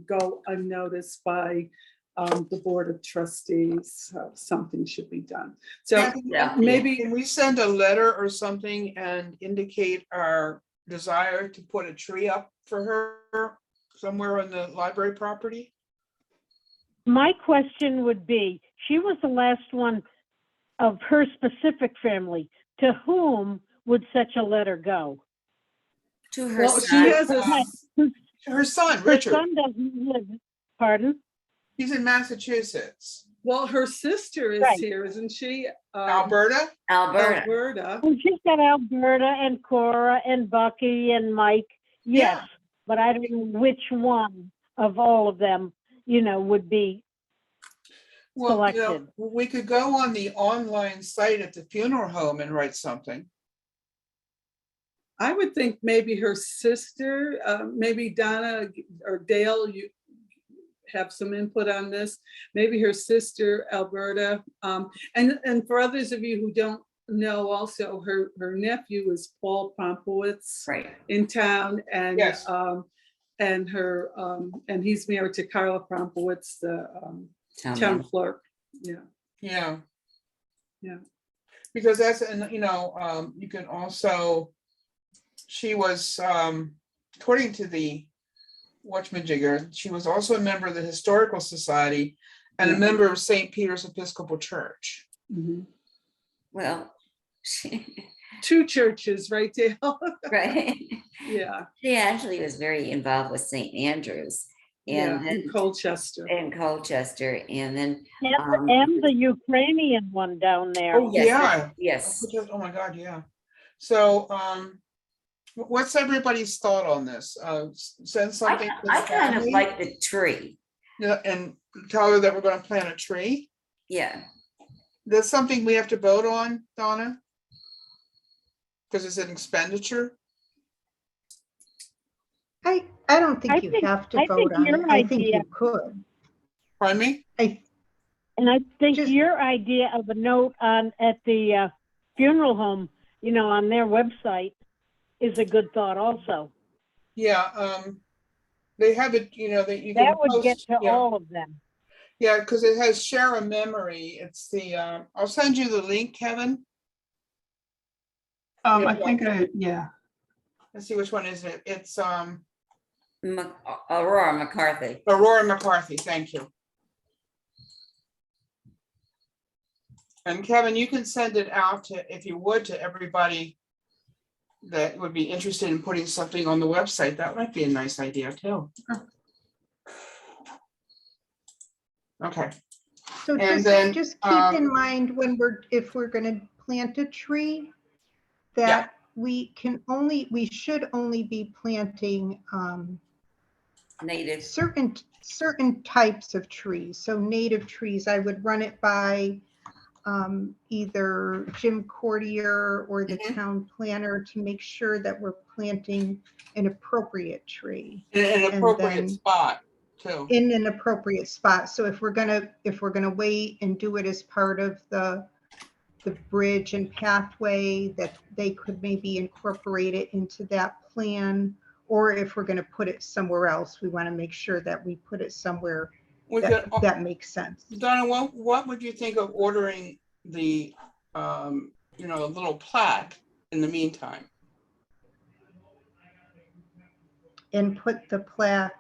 Speaker 10: go unnoticed by the Board of Trustees. Something should be done. So
Speaker 3: Yeah.
Speaker 10: maybe,
Speaker 1: Can we send a letter or something and indicate our desire to put a tree up for her somewhere on the library property?
Speaker 7: My question would be, she was the last one of her specific family. To whom would such a letter go?
Speaker 3: To her
Speaker 10: well, she
Speaker 3: son.
Speaker 10: has a,
Speaker 1: Her son,
Speaker 7: Her
Speaker 1: Richard,
Speaker 7: son doesn't live, pardon?
Speaker 1: he's in Massachusetts.
Speaker 10: well, her sister is
Speaker 7: Right.
Speaker 10: here, isn't she?
Speaker 1: Alberta?
Speaker 3: Alberta.
Speaker 10: Alberta.
Speaker 7: And she's got Alberta and Cora and Bucky and Mike. Yes,
Speaker 1: Yeah.
Speaker 7: but I don't know which one of all of them, would be.
Speaker 1: Well,
Speaker 7: Selected.
Speaker 1: we could go on the online site at the funeral home and write something.
Speaker 10: I would think maybe her sister, maybe Donna or Dale, you have some input on this. Maybe her sister, Alberta. And for others of you who don't know, also her nephew is Paul Pompowitz
Speaker 3: Right.
Speaker 10: in town, and
Speaker 1: Yes.
Speaker 10: and her and he's married to Carla Pompowitz, the town clerk. Yeah.
Speaker 1: Yeah.
Speaker 10: Yeah.
Speaker 1: Because that's, and you can also, she was, according to the Watchman-Jigger, she was also a member of the Historical Society and a
Speaker 10: Yeah.
Speaker 1: member of St. Peter's Episcopal Church.
Speaker 10: Mhm.
Speaker 3: Well,
Speaker 10: Two churches, right, Dale?
Speaker 3: right.
Speaker 10: Yeah.
Speaker 3: She actually was very involved with St. Andrews
Speaker 10: Yeah,
Speaker 3: and
Speaker 10: in
Speaker 3: then
Speaker 10: Colchester.
Speaker 3: in Colchester, and then
Speaker 7: And the Ukrainian one down there.
Speaker 1: Oh,
Speaker 3: yes,
Speaker 1: yeah.
Speaker 3: yes.
Speaker 1: Oh my God, yeah. So, what's everybody's thought on this? Send something to the
Speaker 3: I kind of
Speaker 1: family,
Speaker 3: like the tree.
Speaker 1: and tell her that we're gonna plant a tree.
Speaker 3: Yeah.
Speaker 1: That's something we have to vote on, Donna? Because it's an expenditure?
Speaker 6: I don't
Speaker 7: I
Speaker 6: think you
Speaker 7: think-
Speaker 6: have to
Speaker 7: I
Speaker 6: vote
Speaker 7: think
Speaker 6: on it.
Speaker 7: your
Speaker 6: I think
Speaker 7: idea-
Speaker 6: you could.
Speaker 1: Pardon me?
Speaker 7: And I think
Speaker 6: Just-
Speaker 7: your idea of a note at the funeral home, on their website is a good thought also.
Speaker 1: Yeah, they have it, that you can
Speaker 7: That would get
Speaker 1: post,
Speaker 7: to
Speaker 1: yeah.
Speaker 7: all of them.
Speaker 1: Yeah, because it has share a memory. It's the, I'll send you the link, Kevin.
Speaker 5: I
Speaker 1: Yeah.
Speaker 5: think, yeah,
Speaker 1: Let's see, which one is it? It's
Speaker 3: Aurora McCarthy.
Speaker 1: Aurora McCarthy, thank you. And Kevin, you can send it out to, if you would, to everybody that would be interested in putting something on the website. That might be a nice idea too. Okay,
Speaker 6: So
Speaker 1: And then,
Speaker 6: just keep in mind when if we're gonna plant a tree, that we should only be planting
Speaker 3: Native.
Speaker 6: certain types of trees. So native trees, I would run it by either Jim Cordier or the town planner to make sure that we're planting an appropriate tree.
Speaker 1: in an
Speaker 6: And
Speaker 1: appropriate
Speaker 6: then-
Speaker 1: spot too.
Speaker 6: In an appropriate spot. So if we're gonna wait and do it as part of the bridge and pathway, that they could maybe incorporate it into that plan. Or if we're gonna put it somewhere else, we want to make sure that we put it somewhere
Speaker 1: We
Speaker 6: that,
Speaker 1: could,
Speaker 6: that makes sense.
Speaker 1: Donna, what would you think of ordering the, a little plaque in the meantime?
Speaker 6: And put the plaque,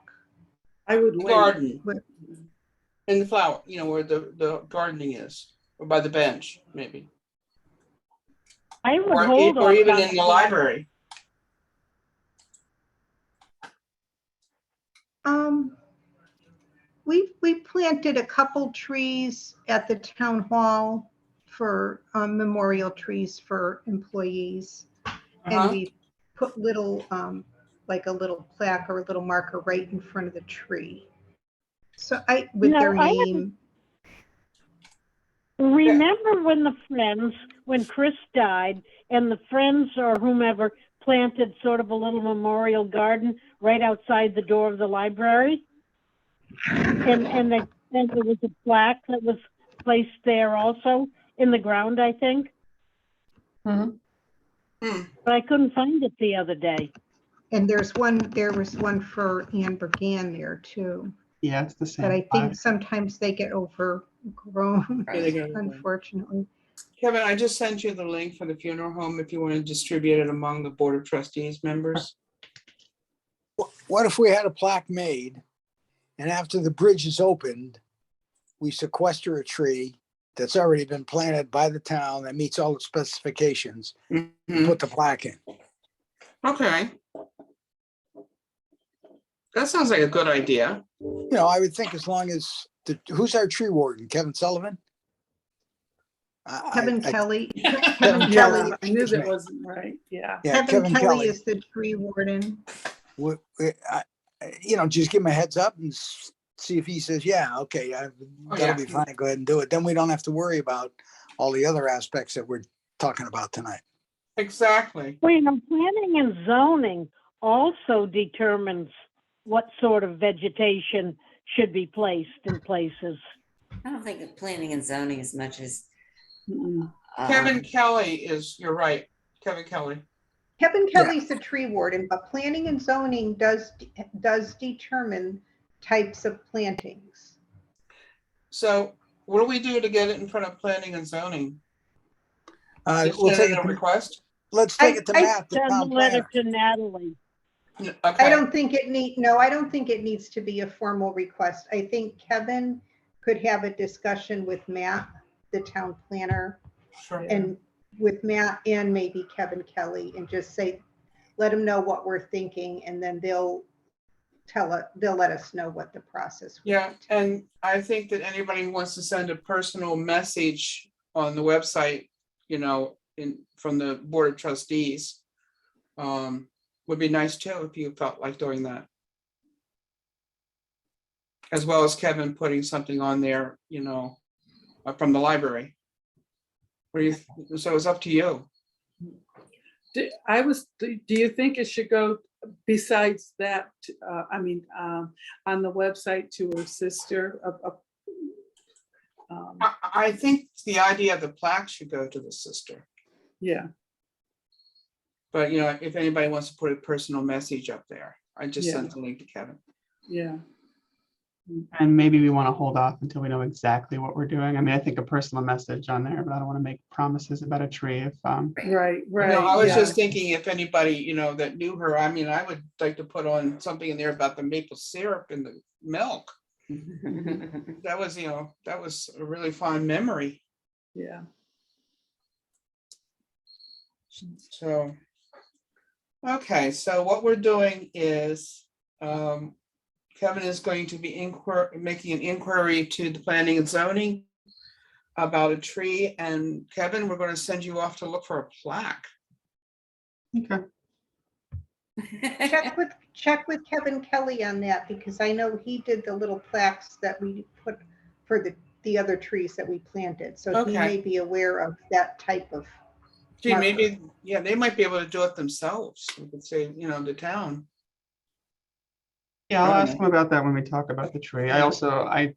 Speaker 10: I would wait.
Speaker 1: Garden.
Speaker 6: With-
Speaker 1: In the flower, where the gardening is, or by the bench, maybe.
Speaker 7: I would
Speaker 1: Or
Speaker 7: hold
Speaker 1: or
Speaker 7: off
Speaker 1: even
Speaker 7: on
Speaker 1: in the library.
Speaker 6: we planted a couple trees at the town hall for memorial trees for employees. And
Speaker 1: Uh-huh.
Speaker 6: we put little, like a little plaque or a little marker right in front of the tree. So with
Speaker 7: No,
Speaker 6: their
Speaker 7: I
Speaker 6: name.
Speaker 7: Remember when Chris died and the Friends or whomever planted sort of a little memorial garden right outside the door of the library? And there was a plaque that was placed there also in the ground, I think.
Speaker 1: Hmm.
Speaker 7: But I couldn't find it the other day.
Speaker 6: And there was one for Anne Bergan there too.
Speaker 5: yeah, it's the same.
Speaker 6: But I think
Speaker 5: plaque.
Speaker 6: sometimes they get overgrown,
Speaker 1: Yeah, they get overgrown.
Speaker 6: unfortunately.
Speaker 1: Kevin, I just sent you the link for the funeral home if you want to distribute it among the Board of Trustees members.
Speaker 4: What if we had a plaque made and after the bridge is opened, we sequester a tree that's already been planted by the town that meets all the specifications, and
Speaker 1: Mhm.
Speaker 4: put the plaque in?
Speaker 1: Okay. That sounds like a good idea.
Speaker 4: I would think as long as, who's our tree warden? Kevin Sullivan?
Speaker 6: Kevin
Speaker 4: I-
Speaker 6: Kelly.
Speaker 4: Kevin
Speaker 6: Kevin
Speaker 4: Kelly.
Speaker 6: Kelly.
Speaker 10: I knew that wasn't right, yeah.
Speaker 4: Yeah,
Speaker 6: Kevin Kelly is the tree warden.
Speaker 4: Just give him a heads up and see if he says, yeah, okay, that'll be fine, go ahead and do it. Then we don't have to worry about all the other aspects that we're talking about tonight.
Speaker 1: Exactly.
Speaker 7: Well, planning and zoning also determines what sort of vegetation should be placed in places.
Speaker 3: I don't think of planning and zoning as much as.
Speaker 1: Kevin Kelly you're right, Kevin Kelly.
Speaker 6: Kevin Kelly's the tree warden, but planning and zoning does determine types of plantings.
Speaker 1: So what do we do to get it in front of planning and zoning? Just
Speaker 4: We'll
Speaker 1: send
Speaker 4: take
Speaker 1: in
Speaker 4: it
Speaker 1: a
Speaker 4: to,
Speaker 1: request?
Speaker 4: let's take it to Matt, the
Speaker 7: Send
Speaker 4: town
Speaker 7: a letter
Speaker 4: planner.
Speaker 7: to Natalie.
Speaker 1: Okay.
Speaker 6: I don't think it needs to be a formal request. I think Kevin could have a discussion with Matt, the town planner,
Speaker 1: Sure.
Speaker 6: and with Matt and maybe Kevin Kelly, and just say, let them know what we're thinking, and then they'll let us know what the process. will
Speaker 1: Yeah,
Speaker 6: be.
Speaker 1: and I think that anybody who wants to send a personal message on the website, from the Board of Trustees, would be nice too, if you felt like doing that. As well as Kevin putting something on there, from the library. So it's up to you.
Speaker 10: Do you think it should go besides that, on the website to her sister.
Speaker 1: I think the idea of the plaque should go to the sister.
Speaker 10: Yeah,
Speaker 1: But, you know, if anybody wants to put a personal message up there, I just
Speaker 10: Yeah.
Speaker 1: sent the link to Kevin.
Speaker 10: yeah.
Speaker 5: And maybe we want to hold off until we know exactly what we're doing. I mean, I think a personal message on there, but I don't want to make promises about a tree if,
Speaker 10: Right, right.
Speaker 1: No, I was
Speaker 10: yeah.
Speaker 1: just thinking if anybody, you know, that knew her, I mean, I would like to put on something in there about the maple syrup in the milk. That was, you know, that was a really fond memory.
Speaker 10: Yeah.
Speaker 1: So. Okay, so what we're doing is, Kevin is going to be making an inquiry to the planning and zoning about a tree, and Kevin, we're going to send you off to look for a plaque.
Speaker 5: okay.
Speaker 6: Check with Kevin Kelly on that, because I know he did the little plaques that we put for the other trees that we planted. So he
Speaker 1: Okay.
Speaker 6: may be aware of that type of.
Speaker 1: Gee,
Speaker 6: marker.
Speaker 1: maybe, yeah, they might be able to do it themselves. We could say, you know, the town.
Speaker 5: Yeah, I'll
Speaker 1: I don't
Speaker 5: ask
Speaker 1: know.
Speaker 5: him about that when we talk about the tree. I also, I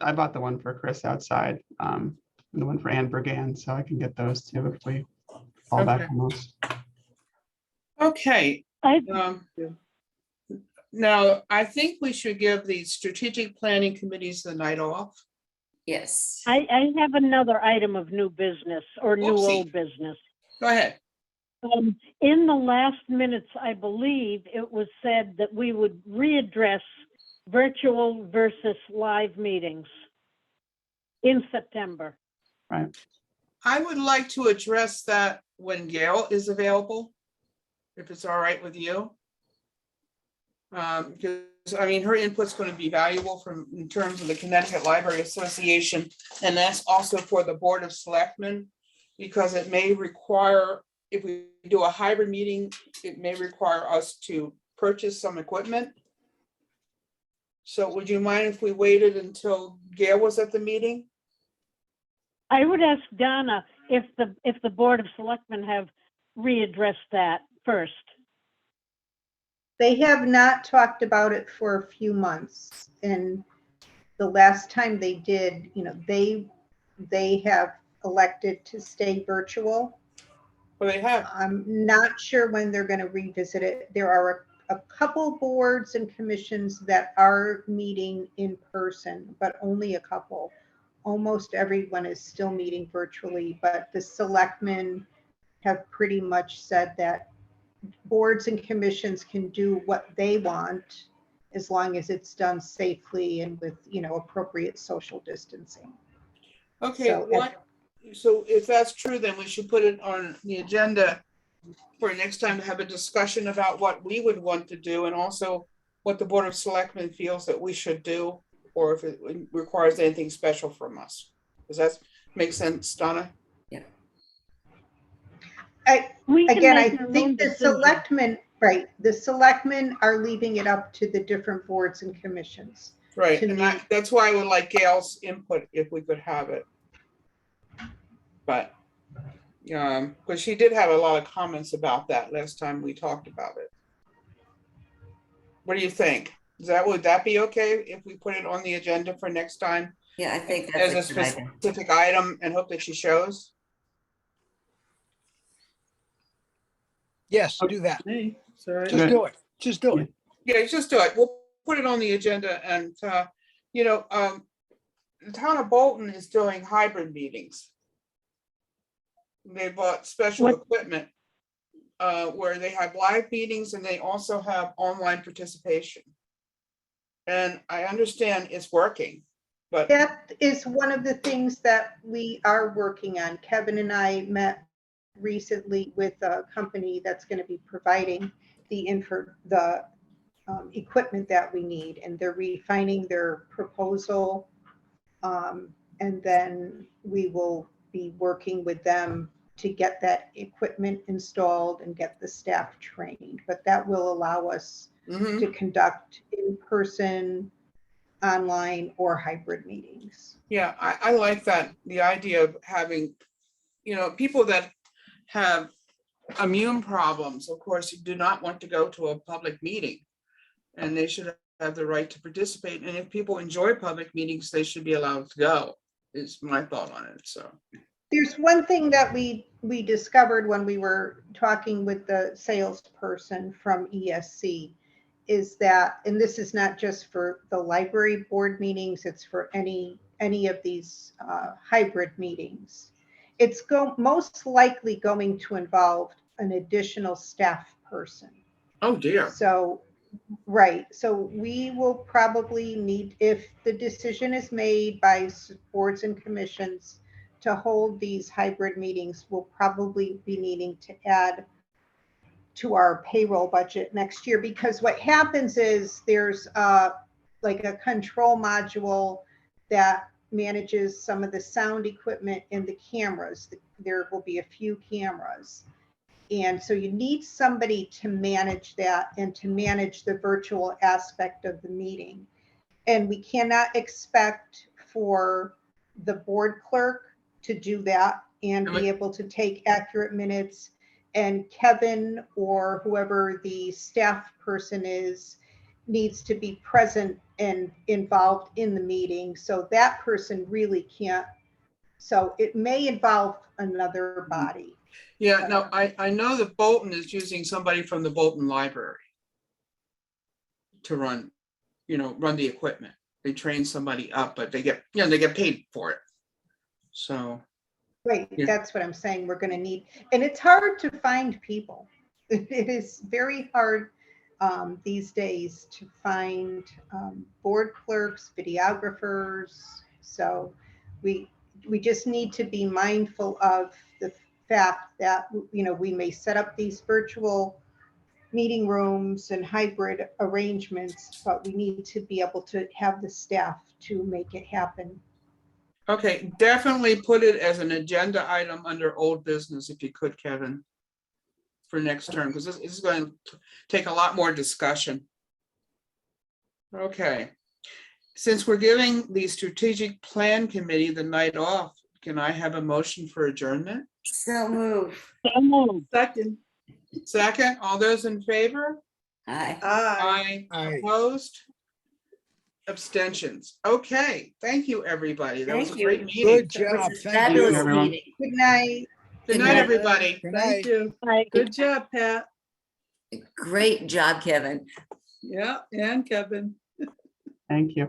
Speaker 5: bought the one for Chris outside, and the one for Anne Bergan, so I can get those too if we fall back
Speaker 1: Okay.
Speaker 5: on those.
Speaker 1: Okay,
Speaker 7: I,
Speaker 1: now, I think we should give the strategic planning committees the night off.
Speaker 3: Yes.
Speaker 7: I have another item of new business or new
Speaker 1: Oopsie.
Speaker 7: old business.
Speaker 1: Go ahead.
Speaker 7: In the last minutes, I believe it was said that we would readdress virtual versus live meetings in September.
Speaker 5: Right.
Speaker 1: I would like to address that when Gail is available, if it's all right with you. Because, I mean, her input's going to be valuable in terms of the Connecticut Library Association, and that's also for the Board of Selectmen, because it may require, if we do a hybrid meeting, it may require us to purchase some equipment. So would you mind if we waited until Gail was at the meeting?
Speaker 7: I would ask Donna if the Board of Selectmen have readdressed that first.
Speaker 6: They have not talked about it for a few months, and the last time they did, you know, they have elected to stay virtual.
Speaker 1: Well, they have.
Speaker 6: I'm not sure when they're going to revisit it. There are a couple boards and commissions that are meeting in person, but only a couple. Almost everyone is still meeting virtually, but the selectmen have pretty much said that boards and commissions can do what they want as long as it's done safely and with, you know, appropriate social distancing.
Speaker 1: Okay, so if that's true, then we should put it on the agenda for next time to have a discussion about what we would want to do, and also what the Board of Selectmen feels that we should do, or if it requires anything special from us. Does that make sense, Donna?
Speaker 3: Yeah.
Speaker 6: Again, I think the selectmen, right, the selectmen are leaving it up to the different boards and commissions.
Speaker 1: Right, and that's why I would like Gail's input if we could have it. But, because she did have a lot of comments about that last time we talked about it. What do you think? Would that be okay if we put it on the agenda for next time?
Speaker 3: Yeah, I think that's
Speaker 1: As a
Speaker 3: a good idea.
Speaker 1: specific item, and hope that she shows?
Speaker 4: Yes, do that.
Speaker 10: Hey, it's all right.
Speaker 4: Just do it. Just do it.
Speaker 1: Yeah, just do it. We'll put it on the agenda, and, the town of Bolton is doing hybrid meetings. They bought special equipment where they have live meetings and they also have online participation. And I understand it's working, but.
Speaker 6: That is one of the things that we are working on. Kevin and I met recently with a company that's going to be providing the equipment that we need, and they're refining their proposal. And then we will be working with them to get that equipment installed and get the staff trained. But that will allow us to conduct in-person, online, or hybrid meetings.
Speaker 1: Yeah, I like that, the idea of having, people that have immune problems, of course, you do not want to go to a public meeting. And they should have the right to participate. And if people enjoy public meetings, they should be allowed to go, is my thought on it, so.
Speaker 6: There's one thing that we discovered when we were talking with the salesperson from ESC is that, and this is not just for the library board meetings, it's for any of these hybrid meetings. It's most likely going to involve an additional staff person.
Speaker 1: Oh, dear.
Speaker 6: So, right, so we will probably need, if the decision is made by boards and commissions to hold these hybrid meetings, we'll probably be needing to add to our payroll budget next year, because what happens is there's like a control module that manages some of the sound equipment and the cameras. There will be a few cameras. And so you need somebody to manage that and to manage the virtual aspect of the meeting. And we cannot expect for the board clerk to do that and be able to take accurate minutes. And Kevin or whoever the staff person is needs to be present and involved in the meeting. So that person really can't. So it may involve another body.
Speaker 1: Yeah, no, I know that Bolton is using somebody from the Bolton Library to run the equipment. They train somebody up, but they get paid for it. So.
Speaker 6: Right,
Speaker 1: Yeah.
Speaker 6: that's what I'm saying. We're going to need, and it's hard to find people. It is very hard these days to find board clerks, videographers. So we just need to be mindful of the fact that, we may set up these virtual meeting rooms and hybrid arrangements, but we need to be able to have the staff to make it happen.
Speaker 1: Okay, definitely put it as an agenda item under old business if you could, Kevin, for next term, because this is going to take a lot more discussion. Okay, since we're giving the strategic plan committee the night off, can I have a motion for adjournment?
Speaker 3: So move.
Speaker 7: So moved.
Speaker 10: Second.
Speaker 1: Second, all those in favor?
Speaker 3: Aye.
Speaker 10: Aye.
Speaker 4: Aye.
Speaker 1: Opposed? Abstentions. Okay, thank you, everybody. That was a
Speaker 3: Thank you.
Speaker 1: great meeting.
Speaker 4: Good job. Thank you.
Speaker 3: Fabulous
Speaker 5: everyone.
Speaker 3: meeting.
Speaker 6: Good night.
Speaker 1: Good night, everybody.
Speaker 4: Good
Speaker 10: Thank
Speaker 4: night.
Speaker 10: you.
Speaker 7: Aye.
Speaker 10: Good job, Pat.
Speaker 3: Great job, Kevin.
Speaker 10: Yeah, and Kevin.
Speaker 5: Thank you.